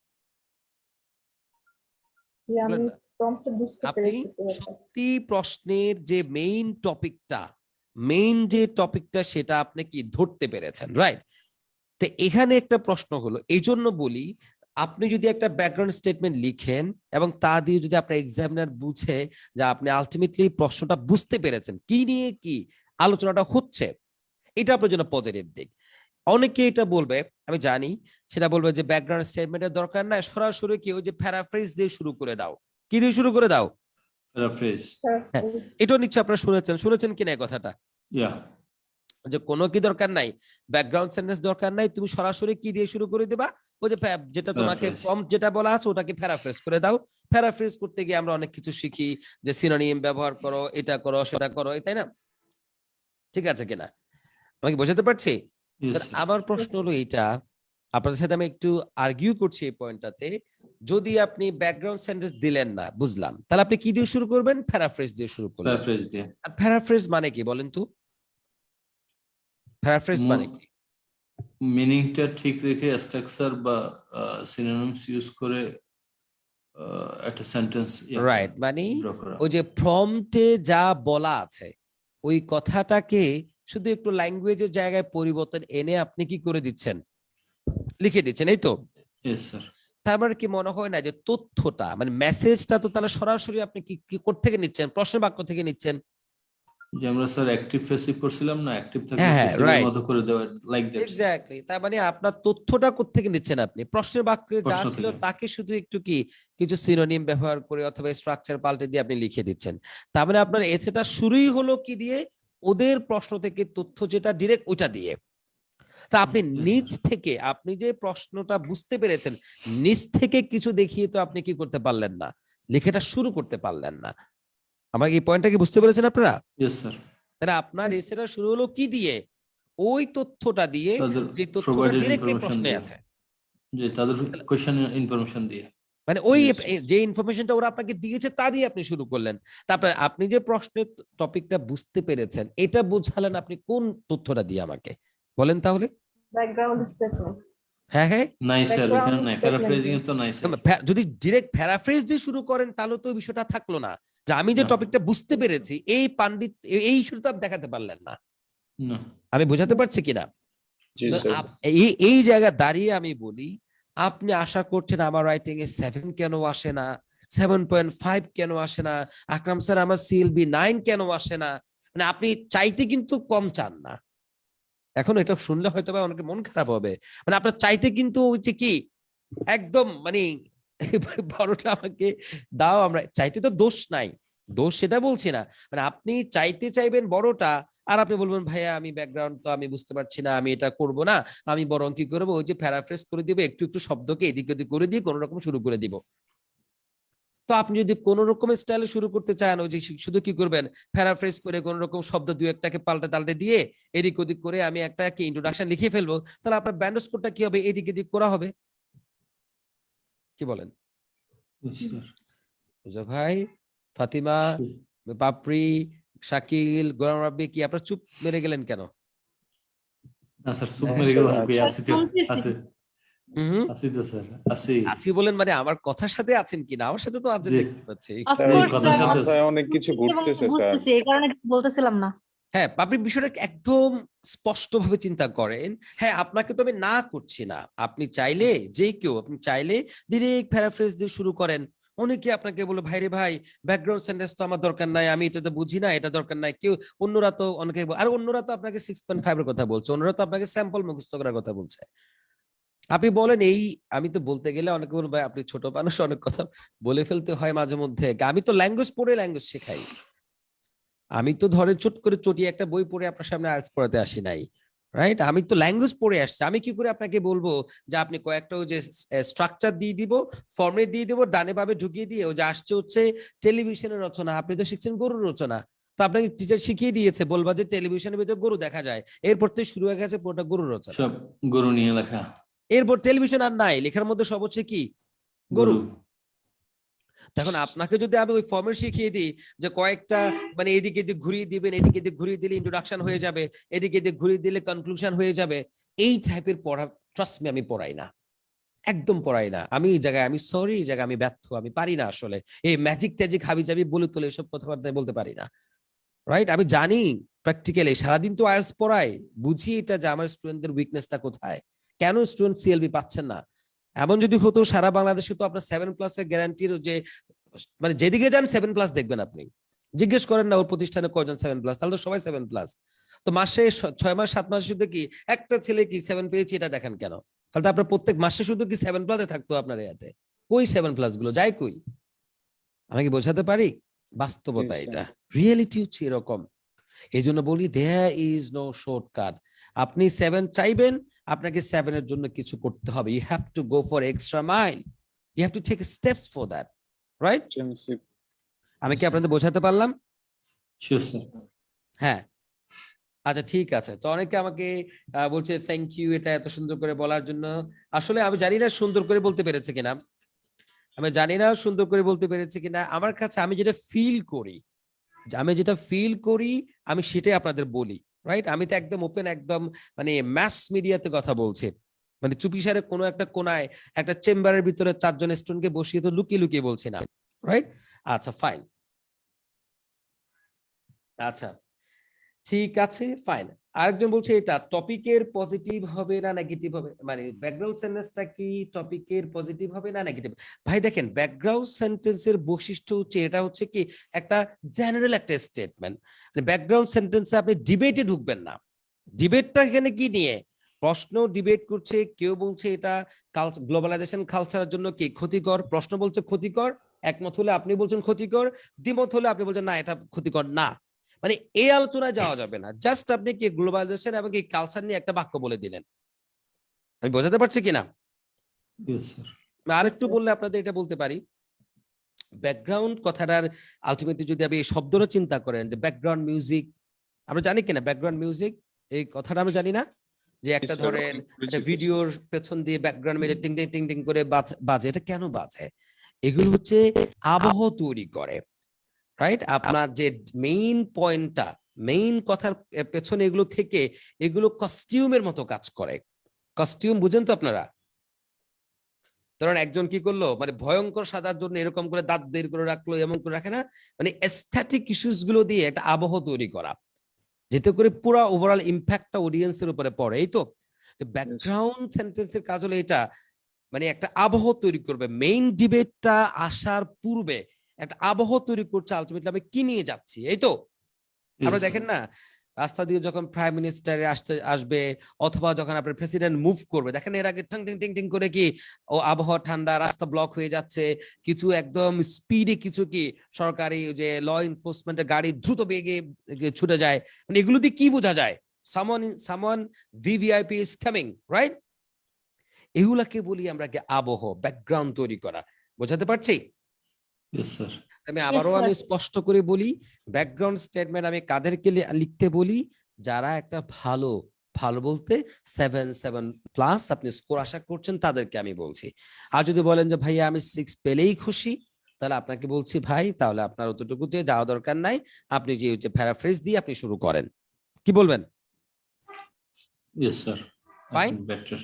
আপনি সত্যি প্রশ্নের যে মেইন টপিকটা সেটা আপনি কি ধরতে পেরেছেন, রাইট? তো এখানে একটা প্রশ্ন হলো, এই জন্য বলি আপনি যদি একটা ব্যাকগ্রাউন্ড স্টেটমেন্ট লিখেন এবং তা দিয়ে যদি আপনার এক্সামিনার বুঝে যে আপনি আলটিমেটলি প্রশ্নটা বুঝতে পেরেছেন, কি নিয়ে কি আলোচনাটা হচ্ছে, এটা আপনার জন্য পজিটিভ দিক। অনেকে এটা বলবে, আমি জানি, সেটা বলবে যে ব্যাকগ্রাউন্ড স্টেটমেন্টের দরকার নাই, সরাসরি কি ওই যে প্যারাফ্রেজ দিয়ে শুরু করে দাও। কি দিয়ে শুরু করে দাও?
প্যারাফ্রেজ।
এটা নিশ্চয়ই আপনারা শুনেছেন কিনা এই কথাটা? যে কোনো কি দরকার নাই, ব্যাকগ্রাউন্ড সেন্টেন্স দরকার নাই, তুমি সরাসরি কি দিয়ে শুরু করে দিবা, ওই যে যেটা তোমাকে
Paraphrase.
প্রম্পট যেটা বলা আছে ওটাকে প্যারাফ্রেজ করে দাও। প্যারাফ্রেজ করতে গিয়ে আমরা অনেক কিছু শিখি, যে সিনোনিম ব্যবহার করো, এটা করো, সেটা করো, তাই না? ঠিক আছে কিনা, আমাকে বোঝাতে পারছি?
Yes,
তাহলে
sir.
আমার প্রশ্ন হলো এইটা, আপনাদের সাথে আমি একটু আর্গিউ করছি এই পয়েন্টটাতে। যদি আপনি ব্যাকগ্রাউন্ড সেন্টেন্স দিলেন না, বুঝলাম, তাহলে আপনি কি দিয়ে শুরু করবেন? প্যারাফ্রেজ দিয়ে শুরু করবেন।
Paraphrase দিয়ে।
আর প্যারাফ্রেজ মানে কি বলেন তো? প্যারাফ্রেজ মানে কি?
মিনিংটা ঠিক রেখে স্ট্রাকচার বা সিনোনিমস ইউজ করে একটা সেন্টেন্স
রাইট, মানে
ড্র করা।
ওই যে প্রম্পটে যা বলা আছে ওই কথাটাকে শুধু একটু ল্যাঙ্গুয়েজের জায়গায় পরিবর্তন এনে আপনি কি করে দিচ্ছেন? লিখে দিচ্ছেন, এই তো?
Yes, sir.
তার মানে কি মনে হয় না যে তথ্যটা মানে মেসেজটা তো তাহলে সরাসরি আপনি কি কি থেকে নিচ্ছেন? প্রশ্ন বাক্য থেকে নিচ্ছেন।
যে আমরা স্যার অ্যাক্টিভ প্যাসিভ করছিলাম না, অ্যাক্টিভ থাকলে
হ্যাঁ, হ্যাঁ,
প্যাসিভের
right.
মতো করে দেওয়া, লাইক দ্যাট।
এক্স্যাক্টলি, তার মানে আপনার তথ্যটা কোত্থেকে নিচ্ছেন? আপনি প্রশ্নের বাক্যে যা
প্রশ্ন
ছিল
থেকে।
তাকে শুধু একটু কি কিছু সিনোনিম ব্যবহার করে অথবা স্ট্রাকচার পাল্টে দিয়ে আপনি লিখে দিচ্ছেন। তার মানে আপনার এসেটা শুরুই হলো কি দিয়ে? ওদের প্রশ্ন থেকে তথ্য যেটা ডিরেক্ট ওইটা দিয়ে। তা আপনি
Yes, sir.
নিজ থেকে আপনি যে প্রশ্নটা বুঝতে পেরেছেন, নিজ থেকে কিছু দেখিয়ে তো আপনি কি করতে পারলেন না, লেখাটা শুরু করতে পারলেন না। আমার এই পয়েন্টটা কি বুঝতে পেরেছেন আপনারা?
Yes, sir.
তাহলে আপনার এসেটা শুরু হলো কি দিয়ে? ওই তথ্যটা দিয়ে,
তাদের
যে তথ্যটা
provided
ডিরেক্টলি
information
প্রশ্নে
দিয়ে।
আছে।
যে তাদের কোয়েশ্চেন ইনফরমেশন দিয়ে।
মানে ওই
Yes, sir.
যে ইনফরমেশনটা ওরা আপনাকে দিয়েছে তা দিয়ে আপনি শুরু করলেন। তারপরে আপনি যে প্রশ্নের টপিকটা বুঝতে পেরেছেন এটা বোঝালেন আপনি কোন তথ্যটা দিয়ে আমাকে বলেন তাহলে?
Background statement.
হ্যাঁ, হ্যাঁ,
নাই স্যার,
Background
এখানে নাই,
statement
প্যারাফ্রেজিং এ তো নাই স্যার।
যদি ডিরেক্ট প্যারাফ্রেজ দিয়ে শুরু করেন তাহলে তো ওই বিষয়টা থাকলো না, যে আমি যে
না।
টপিকটা বুঝতে পেরেছি এই পাণ্ডিত এই ইস্যুটা আপনি দেখাতে পারলেন না।
না।
আমি বোঝাতে পারছি কিনা?
জি স্যার।
এই জায়গায় দাঁড়িয়ে আমি বলি, আপনি আশা করছেন আমার রাইটিং এ 7 কেন আসে না, 7.5 কেন আসে না, আকরাম স্যার আমার সিএলবি 9 কেন আসে না? মানে আপনি চাইতে কিন্তু কম চান না। এখন এটা শুনলে হয়তো বা অনেকে মন খারাপ হবে, মানে আপনার চাইতে কিন্তু ওই যে কি একদম মানে বড়টা আমাকে দাও, আমরা চাইতে তো দোষ নাই, দোষ সেটা বলছি না, মানে আপনি চাইতে চাইবেন বড়টা আর আপনি বলবেন ভাইয়া আমি ব্যাকগ্রাউন্ড তো আমি বুঝতে পারছি না, আমি এটা করব না, আমি বরং কি করবো ওই যে প্যারাফ্রেজ করে দিব, একটু একটু শব্দকে এদিক ওদিক করে দিয়ে কোন রকম শুরু করে দিব। তো আপনি যদি কোন রকমের স্টাইলে শুরু করতে চান, ওই যে শুধু কি করবেন প্যারাফ্রেজ করে কোন রকম শব্দ দুই একটাকে পাল্টে তাল্টে দিয়ে এদিক ওদিক করে আমি একটা কি ইন্ট্রোডাকশন লিখে ফেলবো, তাহলে আপনার ব্যান্ডস কোডটা কি হবে? এদিক এদিক করা হবে। কি বলেন
Yes, sir.
বুঝা ভাই, ফাতিমা,
Sure.
পাপড়ি, শাকিল, গোলাম রাব্বি, কি আপনারা চুপ মেরে গেলেন কেন?
না স্যার, সুপ
হ্যাঁ,
মেরে গেলাম,
স্যার,
কই আছি তো,
শুনতেছি।
আছে,
হুম,
আছি তো স্যার, আছি।
আছি বলেন মানে আমার কথার সাথে আছেন কিনা? আমার সাথে তো আছেন
জি।
দেখতে পাচ্ছি।
Of
স্যার,
course,
কথার
sir.
সাথে
মাথায় অনেক কিছু ঘুরতেছে স্যার।
বুঝতেছি, এই কারণে বলতেছিলাম না।
হ্যাঁ, আপনি বিষয়টা একদম স্পষ্টভাবে চিন্তা করেন। হ্যাঁ, আপনাকে তো আমি না করছি না, আপনি চাইলে যে কেউ আপনি চাইলে ডিরেক্ট প্যারাফ্রেজ দিয়ে শুরু করেন। অনেকে আপনাকে বলে ভাই রে ভাই ব্যাকগ্রাউন্ড সেন্টেন্স তো আমার দরকার নাই, আমি এটা তো বুঝি না, এটা দরকার নাই। কেউ অন্যরা তো অনেকে আর অন্যরা তো আপনাকে 6.5 এর কথা বলছে, অন্যরা তো আপনাকে স্যাম্পল মুখস্থ করার কথা বলছে। আপনি বলেন এই, আমি তো বলতে গেলে অনেকে বলবে ভাই আপনি ছোট মানুষ, অনেক কথা বলে ফেলতে হয় মাঝে মধ্যে। আমি তো ল্যাঙ্গুয়েজ পড়ে ল্যাঙ্গুয়েজ শেখাই, আমি তো ধরেন চট করে চটিয়ে একটা বই পড়ে আপনার সামনে আইএলটিএস পড়াতে আসি নাই, রাইট? আমি তো ল্যাঙ্গুয়েজ পড়ে আসছি। আমি কি করে আপনাকে বলবো যে আপনি কয়েকটা ওই যে স্ট্রাকচার দিয়ে দিব, ফর্মেট দিয়ে দিব, ডানে বামে ঢুকিয়ে দিয়ে ওই যে আসছে হচ্ছে টেলিভিশনের রচনা, আপনি তো শিখছেন গরুর রচনা, তো আপনাকে টিচার শিখিয়ে দিয়েছে বলবা যে টেলিভিশনের ভিতরে গরু দেখা যায়, এরপর থেকে শুরু হয়ে গেছে পুরোটা গরুর রচনা।
সব গরু নিয়ে লেখা,
এরপর টেলিভিশন আর নাই, লেখার মধ্যে সব হচ্ছে কি গরু।
গরু।
তখন আপনাকে যদি আমি ওই ফর্মেট শিখিয়ে দিই যে কয়েকটা মানে এদিকে এদিক ঘুরিয়ে দিবেন, এদিকে এদিক ঘুরিয়ে দিলে ইন্ট্রোডাকশন হয়ে যাবে, এদিকে এদিক ঘুরিয়ে দিলে কনক্লুশন হয়ে যাবে, এই টাইপের পড়া ট্রাস্ট মি আমি পড়াই না, একদম পড়াই না। আমি এই জায়গায় আমি সরি, এই জায়গায় আমি ব্যর্থ, আমি পারি না আসলে এই ম্যাজিক ট্যাজিক হাবি জাবি বলে তোলে এসব কথাবার্তা বলতে পারি না, রাইট? আমি জানি প্র্যাকটিক্যালি সারাদিন তো আইএলটিএস পড়াই, বুঝি এটা যে আমার স্টুডেন্টদের উইকনেসটা কোথায়, কেন স্টুডেন্ট সিএলবি পাচ্ছেন না। এমন যদি হতো সারা বাংলাদেশে তো আপনার 7+ এর গ্যারান্টির যে মানে যেদিকে যান 7+ দেখবেন, আপনি জিজ্ঞেস করেন না ওর প্রতিষ্ঠানে কয়জন 7+, তাহলে তো সবাই 7+। তো মাসে 6 মাস 7 মাস শুধু কি একটা ছেলে কি 7 পেয়েছি এটা দেখেন কেন? তাহলে তো আপনার প্রত্যেক মাসে শুধু কি 7+ থাকতো আপনার ইয়াতে, কই 7+ গুলো যায় কই? আমি কি বোঝাতে পারি? বাস্তবতা
জি,
এটা, রিয়েলিটি হচ্ছে এরকম। এই জন্য বলি দেয়ার ইজ নো শর্টকাট। আপনি 7 চাইবেন, আপনাকে 7 এর জন্য কিছু করতে হবে। You have to go for extra mile, you have to take steps for that, right?
Intrinsic
আমি কি আপনাদের বোঝাতে পারলাম?
Sure sir.
হ্যাঁ, আচ্ছা ঠিক আছে। তো অনেকে আমাকে বলছে থ্যাংক ইউ এটা এত সুন্দর করে বলার জন্য। আসলে আমি জানি না সুন্দর করে বলতে পেরেছে কিনা, আমি জানি না সুন্দর করে বলতে পেরেছে কিনা। আমার কাছে আমি যেটা ফিল করি, আমি সেটাই আপনাদের বলি, রাইট? আমি তো একদম ওপেন, একদম মানে ম্যাস মিডিয়াতে কথা বলছি, মানে চুপিসারে কোনো একটা কোনায় একটা চেম্বারের ভিতরে 4 জন স্টুডেন্টকে বসিয়ে তো লুকিয়ে লুকিয়ে বলছি না, রাইট? আচ্ছা ফাইন, আচ্ছা ঠিক আছে ফাইন। আরেকজন বলছে এটা টপিকের পজিটিভ হবে না নেগেটিভ হবে, মানে ব্যাকগ্রাউন্ড সেন্টেন্সটা কি টপিকের পজিটিভ হবে না নেগেটিভ? ভাই দেখেন, ব্যাকগ্রাউন্ড সেন্টেন্সের বৈশিষ্ট্য হচ্ছে এটা হচ্ছে কি একটা জেনারেল একটা স্টেটমেন্ট। ব্যাকগ্রাউন্ড সেন্টেন্সে আপনি ডিবেটে ঢুকবেন না। ডিবেটটা এখানে কি নিয়ে? প্রশ্ন ডিবেট করছে, কেউ বলছে এটা গ্লোবালাইজেশন কালচারের জন্য কি ক্ষতিকর, প্রশ্ন বলছে ক্ষতিকর, একমত হলে আপনি বলছেন ক্ষতিকর, দ্বিমত হলে আপনি বলছেন না এটা ক্ষতিকর না। মানে এই আলোচনায় যাওয়া যাবে না, জাস্ট আপনি কি গ্লোবালাইজেশন এবং এই কালচার নিয়ে একটা বাক্য বলে দিলেন। আমি বোঝাতে পারছি কিনা?
Yes sir.
আরেকটু বললে আপনাদের এটা বলতে পারি, ব্যাকগ্রাউন্ড কথাটার আলটিমেটলি যদি আপনি এই শব্দটা চিন্তা করেন যে ব্যাকগ্রাউন্ড মিউজিক, আমরা জানি কিনা ব্যাকগ্রাউন্ড মিউজিক এই কথাটা আমরা জানি না, যে একটা ধরেন একটা ভিডিওর পেছন দিয়ে ব্যাকগ্রাউন্ড মিউজিক টিং টিং টিং টিং করে বাজে, এটা কেন বাজে? এগুলো হচ্ছে আবহ তৈরি করে, রাইট? আপনার যে মেইন পয়েন্টটা, মেইন কথার পেছনে এগুলো থেকে এগুলো কস্টিউমের মতো কাজ করে। কস্টিউম বুঝেন তো আপনারা? ধরেন একজন কি করলো, মানে ভয়ঙ্কর সাজার জন্য এরকম করে দাঁত বের করে রাখলো, এমন করে রাখে না, মানে এস্থেটিক ইস্যুস গুলো দিয়ে একটা আবহ তৈরি করা, যেতে করে পুরো ওভারঅল ইম্প্যাক্টটা অডিয়েন্সের উপরে পড়ে। এই তো ব্যাকগ্রাউন্ড সেন্টেন্সের কাজ হলো এটা, মানে একটা আবহ তৈরি করবে। মেইন ডিবেটটা আসার পূর্বে একটা আবহ তৈরি করছে, আলটিমেটলি আমি কি নিয়ে যাচ্ছি। এই তো আমরা দেখেন না, রাস্তা দিয়ে যখন প্রাইম মিনিস্টার আসবে অথবা যখন আপনার প্রেসিডেন্ট মুভ করবে, দেখেন এর আগে টিং টিং টিং টিং করে কি ও আবহাওয়া ঠান্ডা, রাস্তা ব্লক হয়ে যাচ্ছে, কিছু একদম স্পিডে কিছু কি সরকারি যে ল এনফোর্সমেন্টের গাড়ি দ্রুত বেগে ছুটে যায়, মানে এগুলো দিয়ে কি বোঝা যায়? Someone VVIP is coming, right? এগুলাকে বলি আমরা কি আবহ, ব্যাকগ্রাউন্ড তৈরি করা। বোঝাতে পারছি?
Yes sir.
আমি আবারও আমি স্পষ্ট করে বলি, ব্যাকগ্রাউন্ড স্টেটমেন্ট আমি কাদেরকে লিখতে বলি? যারা একটা ভালো ভালো বলতে 7+ আপনি স্কোর আশা করছেন তাদেরকে আমি বলছি। আর যদি বলেন যে ভাইয়া আমি 6 পেলেই খুশি, তাহলে আপনাকে বলছি ভাই তাহলে আপনার অতটুকুতে যাওয়া দরকার নাই, আপনি যে প্যারাফ্রেজ দিয়ে আপনি শুরু করেন। কি বলবেন?
Yes sir.
Fine,
better.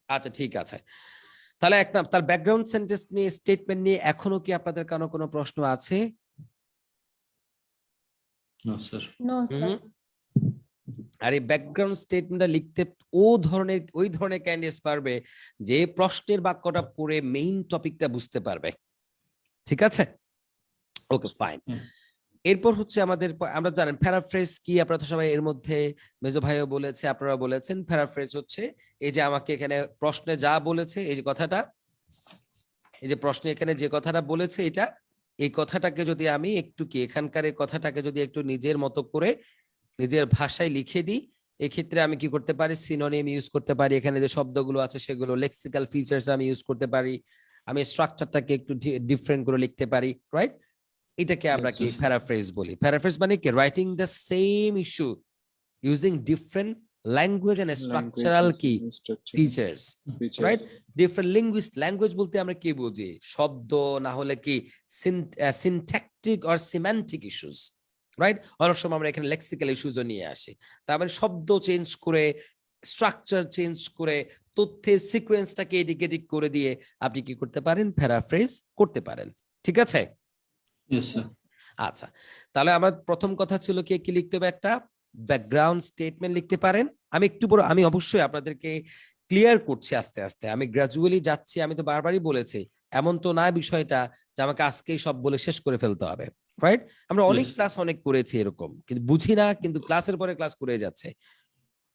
আচ্ছা ঠিক আছে। তাহলে একটা তার ব্যাকগ্রাউন্ড সেন্টেন্স নিয়ে, স্টেটমেন্ট নিয়ে এখনো কি আপনাদের কোনো প্রশ্ন আছে?
No sir.
No sir.
আর এই ব্যাকগ্রাউন্ড স্টেটমেন্টটা লিখতে ওই ধরনের ক্যান্ডিডেটস পারবে যে প্রশ্নের বাক্যটা পড়ে মেইন টপিকটা বুঝতে পারবে। ঠিক আছে, ওকে ফাইন। এরপর হচ্ছে আমাদের, আমরা জানেন প্যারাফ্রেজ কি, আপনারা তো সবাই এর মধ্যে মেজো ভাইও বলেছে, আপনারা বলেছেন প্যারাফ্রেজ হচ্ছে এই যে আমাকে এখানে প্রশ্নে যা বলেছে, এই যে কথাটা, এই যে প্রশ্নে এখানে যে কথাটা বলেছে এটা, এই কথাটাকে যদি আমি একটু কি এখানকার এই কথাটাকে যদি একটু নিজের মতো করে নিজের ভাষায় লিখে দিই, এক্ষেত্রে আমি কি করতে পারি? সিনোনিম ইউজ করতে পারি, এখানে যে শব্দগুলো আছে সেগুলো লেক্সিক্যাল ফিচার্স আমি ইউজ করতে পারি, আমি স্ট্রাকচারটাকে একটু ডিফারেন্ট করে লিখতে পারি, রাইট? এটাকে আমরা কি প্যারাফ্রেজ বলি। প্যারাফ্রেজ মানে কি writing the same issue using different language and structural কি ফিচার্স, রাইট? ডিফারেন্ট ল্যাঙ্গুয়েজ বলতে আমরা কি বুঝি? শব্দ, না হলে কি syntactic or semantic issues, right? অনেক সময় আমরা এখানে লেক্সিক্যাল ইস্যুজও নিয়ে আসি। তার মানে শব্দ চেঞ্জ করে, স্ট্রাকচার চেঞ্জ করে, তথ্যের সিকোয়েন্সটাকে এদিক এদিক করে দিয়ে আপনি কি করতে পারেন? প্যারাফ্রেজ করতে পারেন। ঠিক আছে?
Yes sir.
আচ্ছা, তাহলে আমার প্রথম কথা ছিল কি লিখতে হবে? একটা ব্যাকগ্রাউন্ড স্টেটমেন্ট লিখতে পারেন। আমি একটু বড়, আমি অবশ্যই আপনাদেরকে ক্লিয়ার করছি আস্তে আস্তে, আমি গ্রাজুয়ালি যাচ্ছি। আমি তো বারবারই বলেছি, এমন তো না বিষয়টা যে আমাকে আজকেই সব বলে শেষ করে ফেলতে হবে, রাইট? আমরা অনেক ক্লাস অনেক করেছি এরকম, কিন্তু বুঝি না, কিন্তু ক্লাসের পরে ক্লাস করে যাচ্ছে।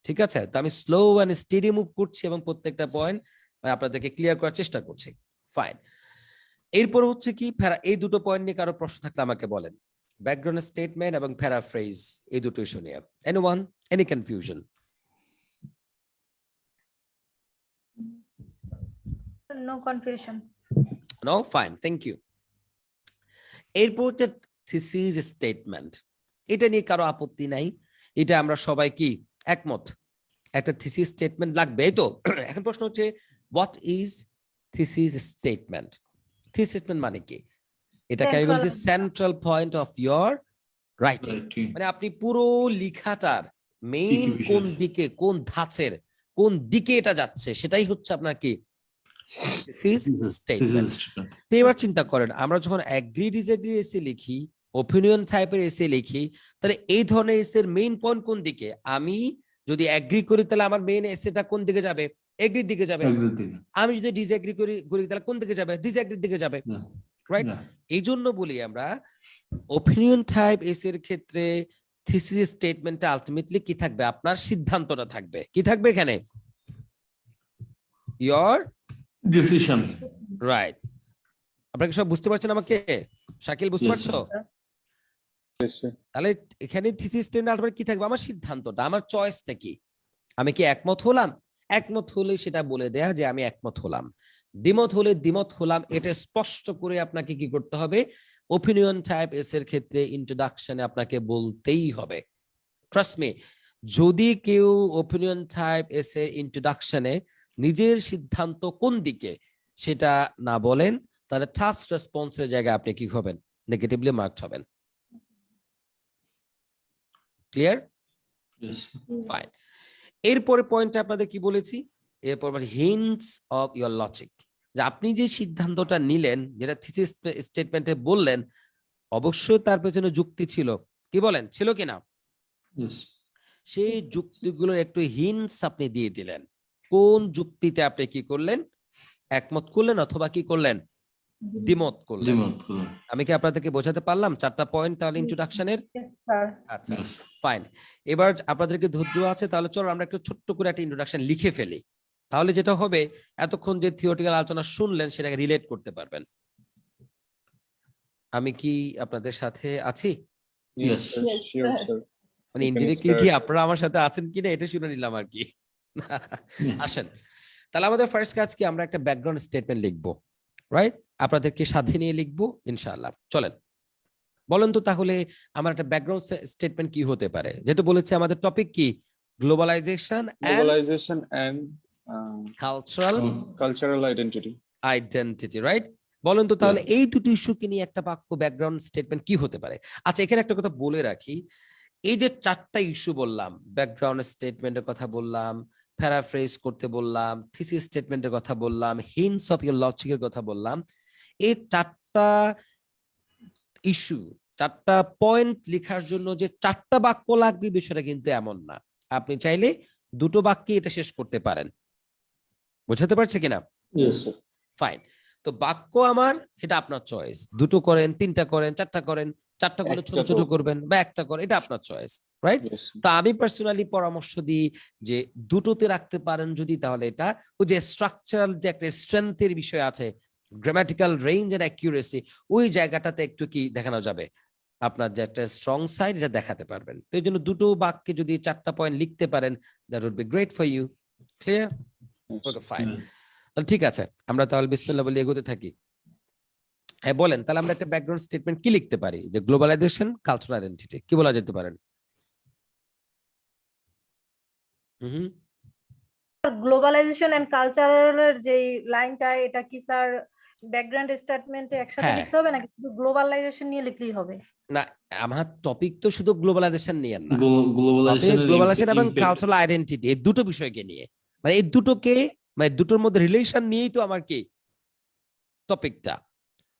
ঠিক আছে, তো আমি স্লো এন্ড স্টেডি মুভ করছি এবং প্রত্যেকটা পয়েন্ট আপনাদেরকে ক্লিয়ার করার চেষ্টা করছি। ফাইন। এরপর হচ্ছে কি, এই দুটো পয়েন্ট নিয়ে কারো প্রশ্ন থাকলে আমাকে বলেন। ব্যাকগ্রাউন্ড স্টেটমেন্ট এবং প্যারাফ্রেজ এই দুটো ইস্যু নিয়ে anyone any confusion?
No confusion.
No, fine, thank you. এরপর যে থিসিস স্টেটমেন্ট, এটা নিয়ে কারো আপত্তি নাই? এটা আমরা সবাই কি একমত? একটা থিসিস স্টেটমেন্ট লাগবে, এই তো? এখন প্রশ্ন হচ্ছে what is thesis statement? Thesis statement মানে কি? এটাকে আমি বলছি central point of your writing. মানে আপনি পুরো লেখাটার মেইন
বিষয়?
কোন দিকে, কোন ধাঁচের কোন দিকে এটা যাচ্ছে, সেটাই হচ্ছে আপনার কি স্টেটমেন্ট। তো এবার চিন্তা করেন, আমরা যখন অ্যাগ্রি ডিসএগ্রি এসে লিখি, ওপিনিয়ন টাইপের এসে লিখি, তাহলে এই ধরনের এসের মেইন পয়েন্ট কোন দিকে? আমি যদি অ্যাগ্রি করি তাহলে আমার মেইন এসেটা কোন দিকে যাবে? এগ্রির দিকে যাবে। আমি যদি ডিসএগ্রি করি তাহলে কোন দিকে যাবে? ডিসএগ্রির দিকে যাবে, রাইট? এই জন্য বলি আমরা ওপিনিয়ন টাইপ এসের ক্ষেত্রে থিসিস স্টেটমেন্টটা আলটিমেটলি কি থাকবে? আপনার সিদ্ধান্তটা থাকবে। কি থাকবে এখানে? Your
decision.
রাইট। আপনারা কি সব বুঝতে পারছেন আমাকে? শাকিল বুঝতে
Yes,
পারছো?
Yes, sir.
তাহলে এখানে থিসিস স্টেটমেন্ট আলটিমেটলি কি থাকবে? আমার সিদ্ধান্তটা, আমার চয়েসটা কি? আমি কি একমত হলাম? একমত হলে সেটা বলে দেয়া যে আমি একমত হলাম। দ্বিমত হলে দ্বিমত হলাম, এটা স্পষ্ট করে আপনাকে কি করতে হবে? ওপিনিয়ন টাইপ এস এর ক্ষেত্রে ইন্ট্রোডাকশনে আপনাকে বলতেই হবে। ট্রাস্ট মি, যদি কেউ ওপিনিয়ন টাইপ এস এর ইন্ট্রোডাকশনে নিজের সিদ্ধান্ত কোন দিকে সেটা না বলেন, তাহলে টাস্ক রেসপন্সের জায়গায় আপনি কি হবেন? নেগেটিভলি মার্কড হবেন। ক্লিয়ার? ফাইন। এরপরে পয়েন্টটা আপনাদের কি বলেছি? এরপর হিন্টস অফ ইওর লজিক, যে আপনি যে সিদ্ধান্তটা নিলেন, যেটা থিসিস স্টেটমেন্টে বললেন, অবশ্যই তার পেছনে যুক্তি ছিল। কি বলেন, ছিল কিনা? সেই যুক্তিগুলোর একটু হিন্টস আপনি দিয়ে দিলেন। কোন যুক্তিতে আপনি কি করলেন? একমত করলেন অথবা কি করলেন? দ্বিমত করলেন। আমি কি আপনাদেরকে বোঝাতে পারলাম? 4টা পয়েন্ট তাহলে ইন্ট্রোডাকশনের।
Yes, sir.
আচ্ছা, ফাইন। এবার আপনাদেরকে ধৈর্য আছে, তাহলে চলো আমরা একটু ছোট্ট করে একটা ইন্ট্রোডাকশন লিখে ফেলি। তাহলে যেটা হবে, এতক্ষণ যে থিওরিটিক্যাল আলোচনা শুনলেন সেটাকে রিলেট করতে পারবেন। আমি কি আপনাদের সাথে আছি?
Yes.
Yes, sure, sir.
মানে
You can
ইনডিরেক্টলি কি
start.
আপনারা আমার সাথে আছেন কিনা এটা শুনে নিলাম আর কি। আসেন, তাহলে আমাদের ফার্স্ট কাজ কি? আমরা একটা ব্যাকগ্রাউন্ড স্টেটমেন্ট লিখবো, রাইট? আপনাদেরকে সাথে নিয়ে লিখবো ইনশাআল্লাহ। চলেন বলেন তো তাহলে আমার একটা ব্যাকগ্রাউন্ড স্টেটমেন্ট কি হতে পারে? যেটা বলেছে আমাদের টপিক কি? Globalization and
Globalization and
cultural
cultural identity.
Identity, right? বলেন তো তাহলে এই দুটো ইস্যুকে নিয়ে একটা বাক্য ব্যাকগ্রাউন্ড স্টেটমেন্ট কি হতে পারে? আচ্ছা, এখানে একটা কথা বলে রাখি, এই যে 4টা ইস্যু বললাম, ব্যাকগ্রাউন্ড স্টেটমেন্টের কথা বললাম, প্যারাফ্রেজ করতে বললাম, থিসিস স্টেটমেন্টের কথা বললাম, হিন্টস অফ ইওর লজিকের কথা বললাম, এই 4টা ইস্যু, 4টা পয়েন্ট লেখার জন্য যে 4টা বাক্য লাগবে বিষয়টা কিন্তু এমন না। আপনি চাইলে 2টো বাক্যে এটা শেষ করতে পারেন। বুঝাতে পারছে কিনা?
Yes, sir.
ফাইন। তো বাক্য আমার, এটা আপনার চয়েস। 2টো করেন, 3টা করেন, 4টা করেন, 4টা করলে ছোট ছোট করবেন বা একটা করেন, এটা আপনার চয়েস, রাইট?
Yes, sir.
তা আমি পার্সোনালি পরামর্শ দিই যে 2টোতে রাখতে পারেন যদি, তাহলে এটা ওই যে স্ট্রাকচারাল যে একটা স্ট্রেংথের বিষয় আছে, গ্রামাটিক্যাল রেঞ্জ এন্ড অ্যাকিউরেসি, ওই জায়গাটাতে একটু কি দেখানো যাবে, আপনার যে একটা স্ট্রং সাইড এটা দেখাতে পারবেন। তো এই জন্য 2টো বাক্যে যদি 4টা পয়েন্ট লিখতে পারেন, that would be great for you. Clear? Okay, fine. তাহলে ঠিক আছে, আমরা তাহলে বিসমিল্লাহ বলে এগোতে থাকি। হ্যাঁ বলেন, তাহলে আমরা একটা ব্যাকগ্রাউন্ড স্টেটমেন্ট কি লিখতে পারি? যে গ্লোবালাইজেশন, কালচারাল আইডেন্টিটি, কি বলা যেতে পারেন?
গ্লোবালাইজেশন এন্ড কালচারালের যে লাইনটা, এটা কি স্যার ব্যাকগ্রাউন্ড স্টেটমেন্টে একসাথে
হ্যাঁ।
লিখতে হবে নাকি শুধু গ্লোবালাইজেশন নিয়ে লিখলেই হবে?
না, আমার টপিক তো শুধু গ্লোবালাইজেশন নিয়ে না,
গ্লোবালাইজেশন
গ্লোবালাইজেশন এবং কালচারাল আইডেন্টিটি, এই দুটো বিষয়কে নিয়ে, মানে এই দুটোকে, মানে দুটোর মধ্যে রিলেশন নিয়েই তো আমার কি টপিকটা।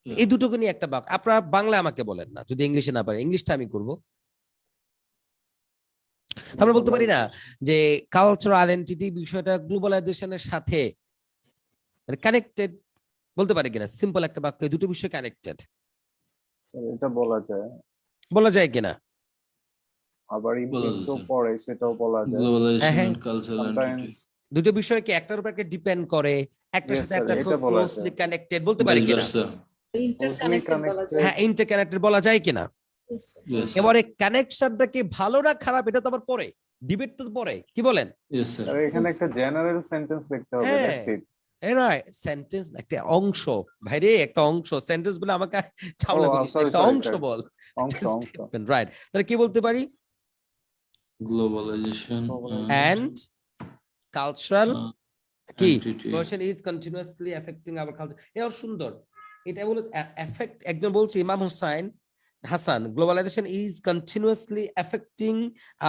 এই দুটোকে নিয়ে একটা বাক্য আপনারা বাংলা আমাকে বলেন না, যদি ইংলিশে না পারে, ইংলিশটা আমি করব। আমরা বলতে পারি না যে কালচারাল আইডেন্টিটি বিষয়টা গ্লোবালাইজেশনের সাথে মানে কানেক্টেড, বলতে পারি কিনা? সিম্পল একটা বাক্য, এই দুটো বিষয় কানেক্টেড,
এটা বলা যায়।
বলা যায় কিনা?
আবার
বলা
একটু
যায়।
পরে সেটাও বলা যায়।
গ্লোবালাইজেশন
হ্যাঁ।
এন্ড কালচারাল আইডেন্টিটি,
দুটো বিষয়কে একটার উপর একটা ডিপেন্ড করে, একটার
Yes,
সাথে
sir,
একটা
এটা
খুব
বলা
ক্লোজলি
যায়।
কানেক্টেড, বলতে পারি কিনা?
Closely connected.
হ্যাঁ, ইন্টারকানেক্টেড বলা যায় কিনা?
Yes, sir.
Yes, sir.
এবারে কানেকশনটা কি ভালো না খারাপ এটা তো আবার পরে, ডিবেট তো পরে, কি বলেন?
Yes, sir.
স্যার এখানে
Yes.
একটা জেনারেল সেন্টেন্স লিখতে হবে,
হ্যাঁ।
That's it.
সেন্টেন্স একটা অংশ, ভাইরে একটা অংশ, সেন্টেন্স বলে আমাকে ঝামেলা
ও,
করিস না,
sorry,
একটা
sorry,
অংশ
sorry.
বল,
অংশ অংশ
রাইট। তাহলে কি বলতে পারি?
Globalization
And cultural
uh,
কি
entity.
Question is continuously affecting our culture. এও সুন্দর, এটা বলে এফেক্ট, একজন বলছে Imam Hasan globalization is continuously affecting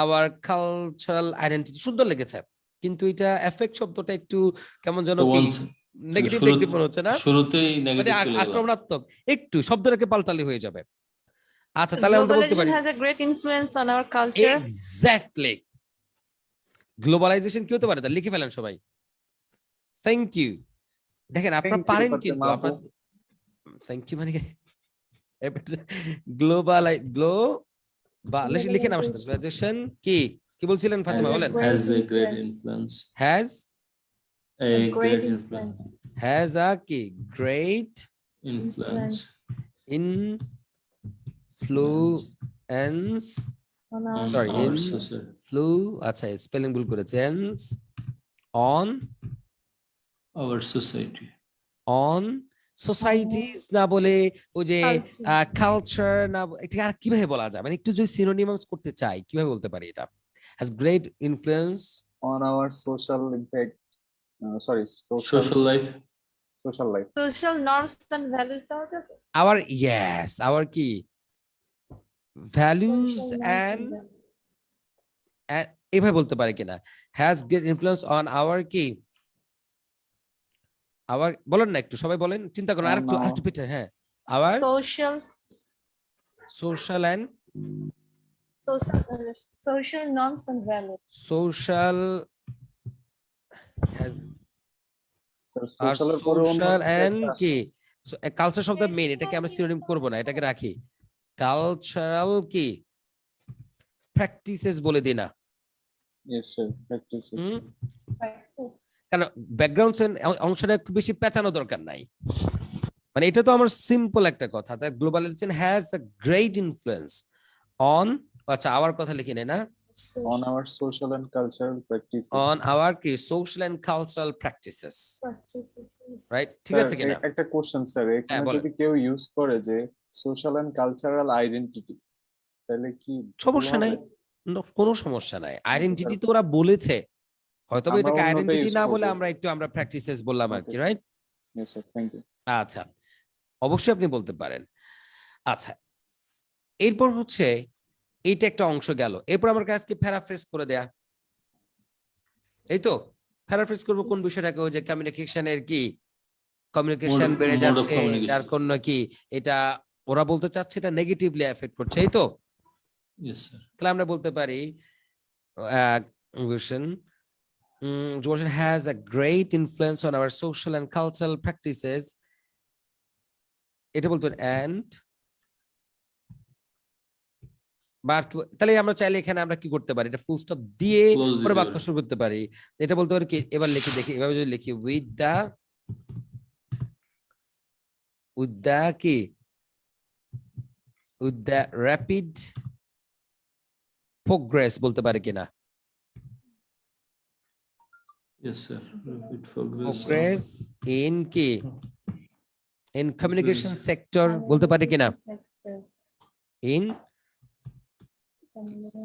our cultural identity, সুন্দর লেগেছে, কিন্তু এটা এফেক্ট শব্দটা একটু কেমন যেন
তো
কি
once
নেগেটিভ
শুরু-
নেগেটিভ মনে হচ্ছে না,
শুরুতেই
মানে
নেগেটিভ চলে গেল।
আক্রমণাত্মক, একটু শব্দটাকে পাল্টালে হয়ে যাবে। আচ্ছা তাহলে আমরা বলতে
Globalization
পারি
has a great influence on our culture.
Exactly, globalization কি হতে পারে, তা লিখে ফেলেন সবাই। Thank you. দেখেন আপনারা
Thank you,
পারেন
Fatima
কিন্তু
আপু।
আপনার, থ্যাংক ইউ মানে গ্লোবাল লিখেন আমার সাথে, গ্লোবালাইজেশন কি কি বলছিলেন ফাতিমা, বলেন?
Has a great
influence.
influence.
Has
A
A
great influence.
Has a কি great
Influence.
Influence,
On our
Sorry,
our
in-
society.
আচ্ছা স্পেলিং ভুল করেছেন, on
Our society.
On societies না বলে ওই যে
culture.
কালচার না, এটা আর কিভাবে বলা যায়, মানে একটু যদি সিনোনিমাস করতে চাই কিভাবে বলতে পারি এটা? Has great influence
on our social impact, sorry,
Social life.
social life.
Social norms and values পাওয়া যাবে?
আওয়ার ইয়েস, আওয়ার কি values
Social norms and
and
values.
এইভাবে বলতে পারে কিনা, has great influence on our কি, আওয়ার বলেন না একটু সবাই বলেন, চিন্তা করেন,
On
আরেকটু
our-
আরেকটু পিছে, হ্যাঁ our
Social,
social and
social norms and values.
Social
So,
আর
social এর পরে অন্য
সোশ্যাল
কিছু
এন্ড
একটা আসে।
কি কালচার শব্দ মেইন, এটাকে আমরা সিনোনিম করব না, এটাকে রাখি কালচারাল কি প্র্যাকটিসেস বলে দিই না।
Yes, sir, practices.
হুম?
Practice.
কারণ ব্যাকগ্রাউন্ড অংশটা খুব বেশি পেঁচানো দরকার নাই, মানে এটা তো আমার সিম্পল একটা কথা। The globalization has a great influence on, আচ্ছা আওয়ার কথা লিখে নে না,
On our social and cultural practices.
On our কি social and cultural practices,
Practices.
Right? ঠিক
Sir,
আছে কিনা?
একটা কোশ্চেন স্যার, এখানে
বলেন।
যদি কেউ ইউজ করে যে সোশ্যাল এন্ড কালচারাল আইডেন্টিটি, তাহলে কি
সমস্যা
ভুল
নাই,
হবে?
কোনো সমস্যা নাই, আইডেন্টিটি তো ওরা বলেছে, হয়তো
আমরা
এটাকে
অন্যটা
আইডেন্টিটি
use
না
করবো।
বলে আমরা প্র্যাকটিসেস বললাম আর কি,
Okay.
Right?
Yes, sir, thank you.
আচ্ছা অবশ্যই আপনি বলতে পারেন। আচ্ছা এরপর হচ্ছে এইটা একটা অংশ গেল, এরপর আমার কাছে প্যারাফ্রেজ করে দেয়া, এই তো প্যারাফ্রেজ করবো কোন বিষয়টাকে, ওই যে কমিউনিকেশনের কি কমিউনিকেশন বেড়ে
mode of
যাচ্ছে,
communication.
যার জন্য কি এটা ওরা বলতে চাচ্ছে এটা নেগেটিভলি এফেক্ট করছে, এই তো।
Yes, sir.
তাহলে আমরা বলতে পারি Georgia has a great influence on our social and cultural practices. এটা বলতে and তাহলে আমরা চাইলে এখানে আমরা কি করতে পারি, এটা ফুল স্টপ দিয়ে
Close দিতে
পরে বাক্য
পারি।
শুরু করতে পারি। এটা বলতে পারি কি, এবার লিখে দেখি, এভাবে যদি লিখি with the rapid progress বলতে পারি কিনা,
Yes, sir. Rapid progress.
progress in কি in communication sector বলতে পারি কিনা,
Sector.
in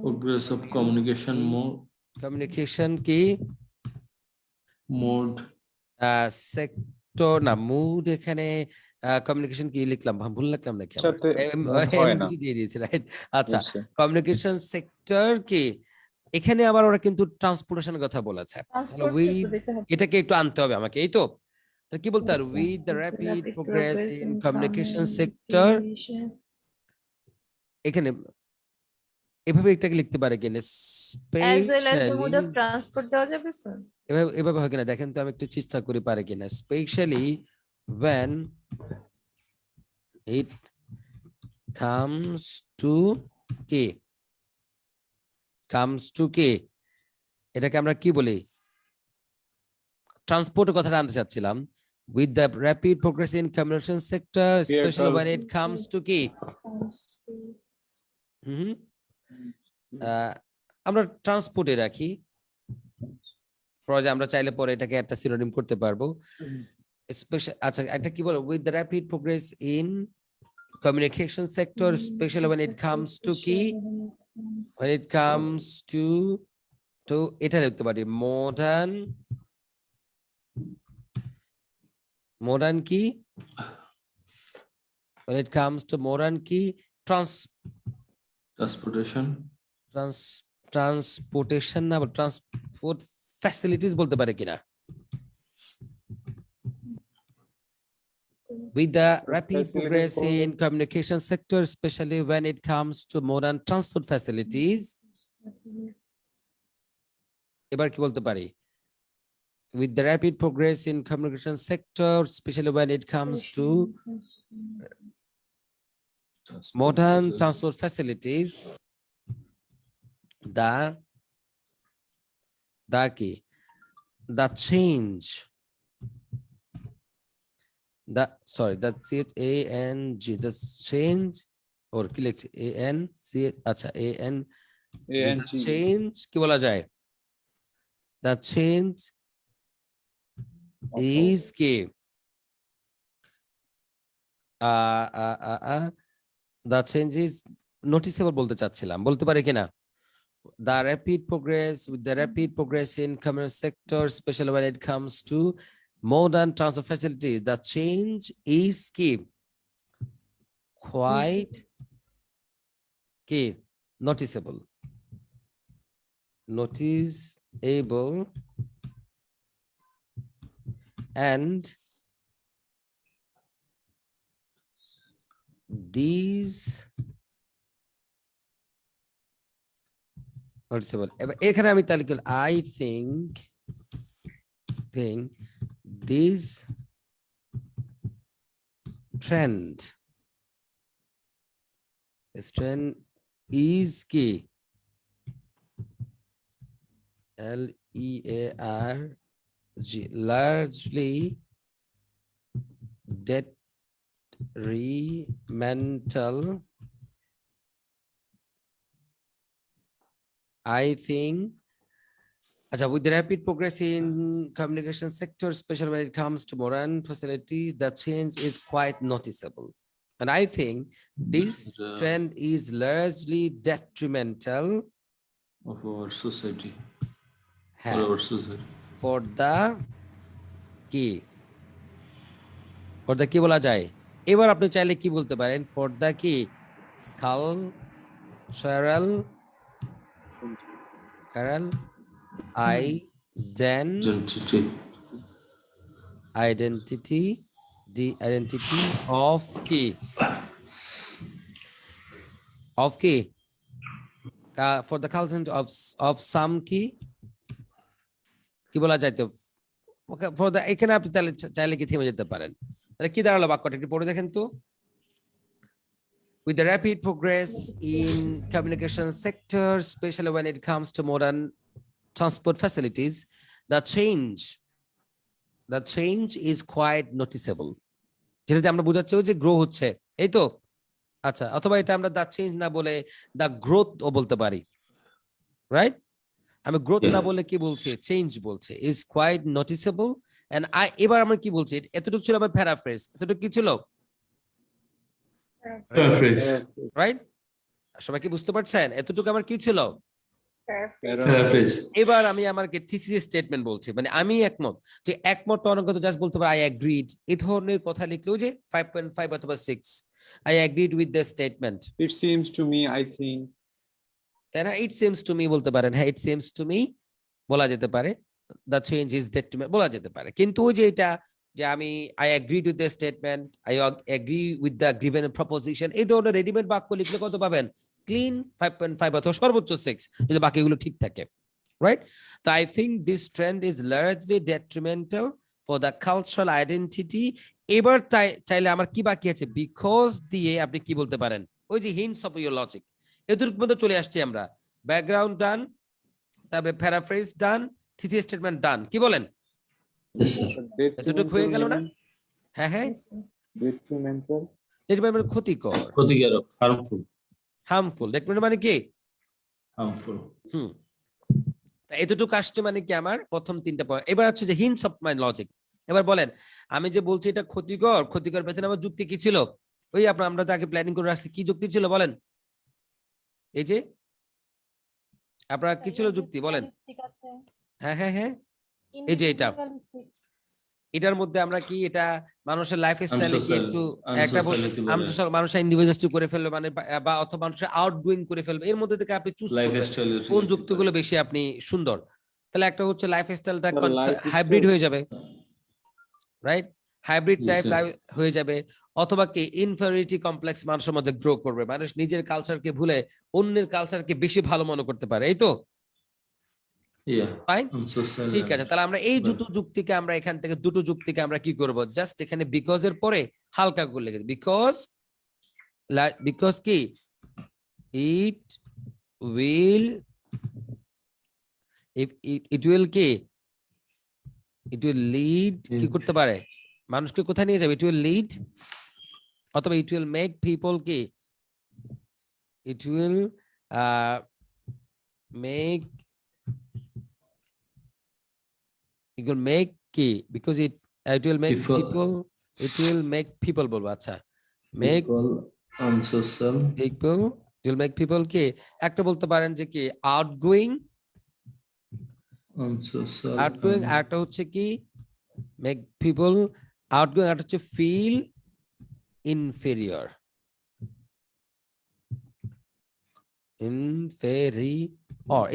Progress of communication
communication কি
mode.
সেক্টর না মুড, এখানে কমিউনিকেশন কি লিখলাম, ভুল লিখলাম নাকি আমরা?
সাথে mood হয় না।
MD দিয়ে দিয়েছি, রাইট? আচ্ছা
Yes, sir.
কমিউনিকেশন সেক্টর কি, এখানে আবার ওরা কিন্তু ট্রান্সপোর্টেশনের কথা বলেছে,
Transport
we-
sector দিতে হবে।
এটাকে একটু আনতে হবে আমাকে, এই তো। তাহলে কি বলতে
Yes,
আর
sir.
With the
With the
rapid
rapid
progress
progress
in
in
communication sector,
communication.
এখানে এভাবে এটাকে লিখতে পারে কিনা,
As well as the mode of
specially
transport দেওয়া যাবে স্যার?
এভাবে হয় কিনা দেখেন তো, আমি একটু চেষ্টা করি পারে কিনা, specially when it comes to কি এটাকে আমরা কি বলি, ট্রান্সপোর্টের কথাটা আনতে চাচ্ছিলাম, with the rapid progress in communication sector especially when it comes to কি
Comes to
হুম আমরা ট্রান্সপোর্টে রাখি, পরে আমরা চাইলে পরে এটাকে একটা সিনোনিম করতে পারবো। স্পেশাল, আচ্ছা একটা কি বলবো, with the rapid progress in communication sector, specially when it comes to কি, when it comes to এটা লিখতে পারি modern কি, when it comes to modern কি ট্রান্সপোর্টেশন না, ট্রান্সপোর্ট ফ্যাসিলিটিস বলতে পারে কিনা, with the rapid
Facilities
progress
বলতে-
in communication sector, especially when it comes to modern transport facilities, এবার কি বলতে পারি, with the rapid progress in communication sector, especially when it comes to modern transport facilities, the কি, the change, the the change, or কি লিখছি আচ্ছা the change কি বলা যায়, the change is কি the change is noticeable বলতে চাচ্ছিলাম, বলতে পারে কিনা, the rapid progress, with the rapid progress in commercial sector, especially when it comes to modern transport facilities, the change is কি quite কি noticeable and these noticeable, এখানে আমি তাহলে কি, I think this trend is কি LEARG largely detrimental, I think, with the rapid progress in communication sector, especially when it comes to modern facilities, the change is quite noticeable. And I think this trend is largely detrimental
of our society,
হ্যাঁ,
for our society.
for the কি, for the কি বলা যায়, এবার আপনি চাইলে কি বলতে পারেন, for the কি cultural identity, the identity of কি for the culture of some কি বলা যায়, তো for the, এখানে আপনি চাইলে কি থেমে যেতে পারেন, তাহলে কি দাঁড়ালো বাক্যটা একটু পড়ে দেখেন তো, with the rapid progress in communication sector, especially when it comes to modern transport facilities, the change is quite noticeable, যেটাতে আমরা বোঝাচ্ছি যে গ্রো হচ্ছে, এই তো, আচ্ছা, অথবা এটা আমরা দা চেঞ্জ না বলে দা গ্রোথ ও বলতে পারি, রাইট, আমি গ্রোথ না বলে কি বলছি, চেঞ্জ বলছে, ইজ কোয়াইট নোটিসেবল, এন্ড এবার আমরা কি বলছি, এতটুকু ছিল আমার প্যারাফ্রেজ, এতটুকু কি ছিল, রাইট, সবাই কি বুঝতে পারছেন, এতটুকু আমার কি ছিল, এবার আমি আমার থিসিস স্টেটমেন্ট বলছি, মানে আমি একমত, যে একমত অনগত জাস্ট বলতে পারে আই এগ্রিড, এই ধরনের কথা লিখলেও যে 5.5 অথবা 6, I agreed with the statement.
It seems to me, I think.
তাই না, it seems to me বলতে পারেন, হ্যাঁ it seems to me বলা যেতে পারে, the change is detrimental বলা যেতে পারে, কিন্তু ওই যে এটা যে আমি I agreed with the statement, I agree with the given proposition, এই ধরনের রেডিমেড বাক্য লিখলে কত পাবেন, ক্লিন 5.5 অথবা সর্বোচ্চ 6, যদি বাকিগুলো ঠিক থাকে, রাইট। তো I think this trend is largely detrimental for the cultural identity. এবার চাইলে আমার কি বাকি আছে, বিকজ দিয়ে আপনি কি বলতে পারেন, ওই যে হিন্টস অফ ইওর লজিক, এতটুকু মধ্যে চলে আসছি আমরা, ব্যাকগ্রাউন্ড ডান, তারপরে প্যারাফ্রেজ ডান, থিসিস স্টেটমেন্ট ডান, কি বলেন, এতটুকু হয়ে গেল না, হ্যাঁ হ্যাঁ,
Detrimental.
এটা মানে ক্ষতিকর,
হার্মফুল,
হার্মফুল ডেট্রিমেন্ট মানে কি
harmful.
এতটুকু আসছে মানে কি আমার প্রথম তিনটা পয়েন্ট। এবার হচ্ছে যে হিন্টস অফ মাই লজিক। এবার বলেন আমি যে বলছি এটা ক্ষতিকর পেছনে আমার যুক্তি কি ছিল? ওই আমরা তো আগে প্ল্যানিং করে রাখছি, কি যুক্তি ছিল বলেন? এই যে আপনার কি ছিল যুক্তি বলেন? হ্যাঁ হ্যাঁ হ্যাঁ, এই যে এটা, এটার মধ্যে আমরা কি এটা মানুষের লাইফ স্টাইলে কি একটু একটা
Unsociality বলে।
মানুষের ইন্ডিভিজুয়ালিস্ট করে ফেলবে মানে বা অথবা মানুষের আউটগোয়িং করে ফেলবে, এর মধ্যে থেকে আপনি চুজ করবেন
Lifestyle
কোন
related
যুক্তিগুলো
করে।
বেশি আপনি সুন্দর। তাহলে একটা হচ্ছে লাইফ স্টাইলটা
Sir, lifestyle-
হাইব্রিড হয়ে যাবে, right? Hybrid
Yes,
type
sir.
হয়ে যাবে, অথবা কি ইনফেরিয়রিটি কমপ্লেক্স মানুষের মধ্যে গ্রো করবে, মানুষ নিজের কালচারকে ভুলে অন্যের কালচারকে বেশি ভালো মনে করতে পারে, এই তো
Yeah,
ফাইন।
unsocial
ঠিক আছে,
and-
তাহলে আমরা এই
Right.
দুটো যুক্তিকে আমরা এখান থেকে দুটো যুক্তিকে আমরা কি করব, জাস্ট এখানে বিকজ এর পরে হালকা করে লিখে বিকজ কি ইট উইল ইট উইল কি ইট উইল লিড কি
Lead.
করতে পারে মানুষকে কোথায় নিয়ে যাবে, ইট উইল লিড অথবা ইট উইল মেক পিপল কি it will make it will make কি because it will make
People-
people বলবো, আচ্ছা make
People unsocial
people it will make people কি একটা বলতে পারেন যে কি outgoing
unsocial and-
একটা হচ্ছে কি make people outgoing, একটা হচ্ছে feel inferior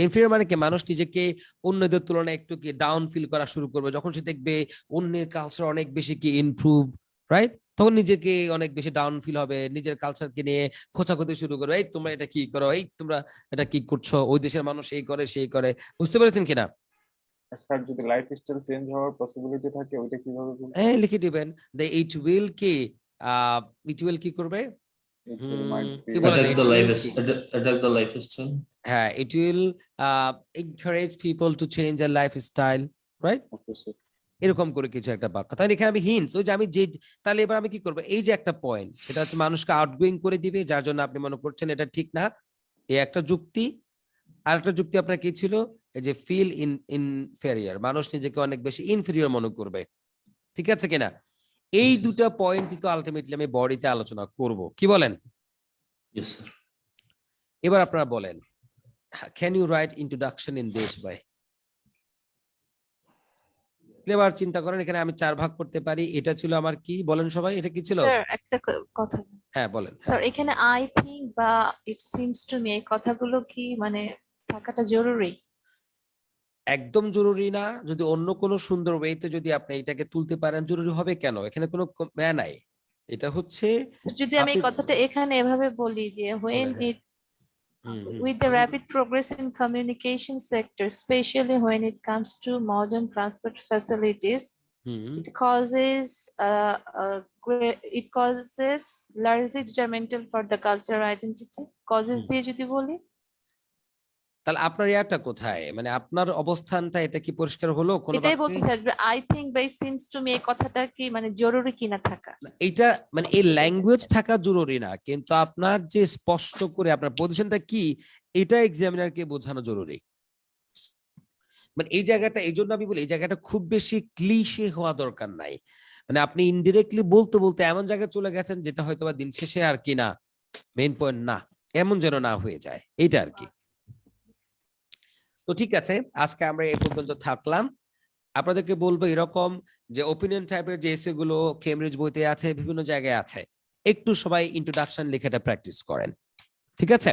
inferior মানে কি মানুষ নিজেকে অন্যদের তুলনায় একটু কি ডাউন ফিল করা শুরু করবে যখন সে দেখবে অন্যের কালচার অনেক বেশি কি ইমপ্রুভ, রাইট? তখন নিজেকে অনেক বেশি ডাউন ফিল হবে, নিজের কালচারকে নিয়ে খোঁচাখুঁতি শুরু করবে, এই তোমরা এটা কি করো, এই তোমরা এটা কি করছো, ওই দেশের মানুষ এই করে সেই করে। বুঝতে পেরেছেন কিনা?
স্যার যদি লাইফস্টাইল চেঞ্জ হওয়ার পসিবিলিটি থাকে ওইটা কিভাবে বলবো?
হ্যাঁ লিখে দিবেন যে ইট উইল কি কি করবে,
It will might be-
কি বলা যায়?
attack the attack the lifestyle.
হ্যাঁ it will encourage people to change their lifestyle, right?
Okay, sir.
এরকম করে কিছু একটা বাক্য। তাহলে এখানে আমি হিন্টস ওই যে আমি যে তাহলে এবার আমি কি করবো, এই যে একটা পয়েন্ট সেটা হচ্ছে মানুষকে আউটগোয়িং করে দিবে, যার জন্য আপনি মনে করছেন এটা ঠিক না, এই একটা যুক্তি। আর একটা যুক্তি আপনার কি ছিল, এই যে ফিল ইনফেরিয়র, মানুষ নিজেকে অনেক বেশি ইনফেরিয়র মনে করবে, ঠিক আছে কিনা? এই দুটা পয়েন্ট কিন্তু আলটিমেটলি আমি বডিতে আলোচনা করব, কি বলেন?
Yes, sir.
এবার আপনারা বলেন, can you write introduction in this way? এবার চিন্তা করেন, এখানে আমি 4 ভাগ করতে পারি, এটা ছিল আমার কি বলেন সবাই, এটা কি ছিল?
স্যার একটা কথা,
হ্যাঁ বলেন।
স্যার এখানে আই থিংক বা ইট সিমস টু মি এই কথাগুলো কি মানে থাকাটা জরুরি?
একদম জরুরি না, যদি অন্য কোনো সুন্দর ওয়েতে যদি আপনি এটাকে তুলতে পারেন জরুরি হবে কেন, এখানে কোনো নাই। এটা হচ্ছে
স্যার, যদি আমি এই
আপনি-
কথাটা এখানে এভাবে বলি যে when
বলেন, হ্যাঁ।
it with the rapid progress in communication sector, especially when it comes to modern transport facilities, it causes largely detrimental for the cultural identity. Causes দিয়ে যদি বলি,
তাহলে আপনার ইয়াটা কোথায়, মানে আপনার অবস্থানটা এটা কি পরিষ্কার হলো কোনো
এটাই
বাক্যে?
বলতে চাই I think by seems to me এই কথাটা কি মানে জরুরি কিনা থাকা।
এটা মানে এই ল্যাঙ্গুয়েজ থাকা জরুরি না, কিন্তু আপনার যে স্পষ্ট করে আপনার পজিশনটা কি এটা এক্সামিনারকে বোঝানো জরুরি। মানে এই জায়গাটা, এই জন্য আমি বলি এই জায়গাটা খুব বেশি ক্লিশে হওয়া দরকার নাই, মানে আপনি ইনডিরেক্টলি বলতে বলতে এমন জায়গায় চলে গেছেন যেটা হয়তো বা দিন শেষে আর কি না মেইন পয়েন্ট না, এমন যেন না হয়ে যায়, এইটা আর কি। তো ঠিক আছে, আজকে আমরা এই পর্যন্ত থাকলাম। আপনাদেরকে বলবো এরকম যে ওপিনিয়ন টাইপের যে এসে গুলো কেমব্রিজ বইতে আছে, বিভিন্ন জায়গায় আছে, একটু সবাই ইন্ট্রোডাকশন লেখাটা প্র্যাকটিস করেন, ঠিক আছে?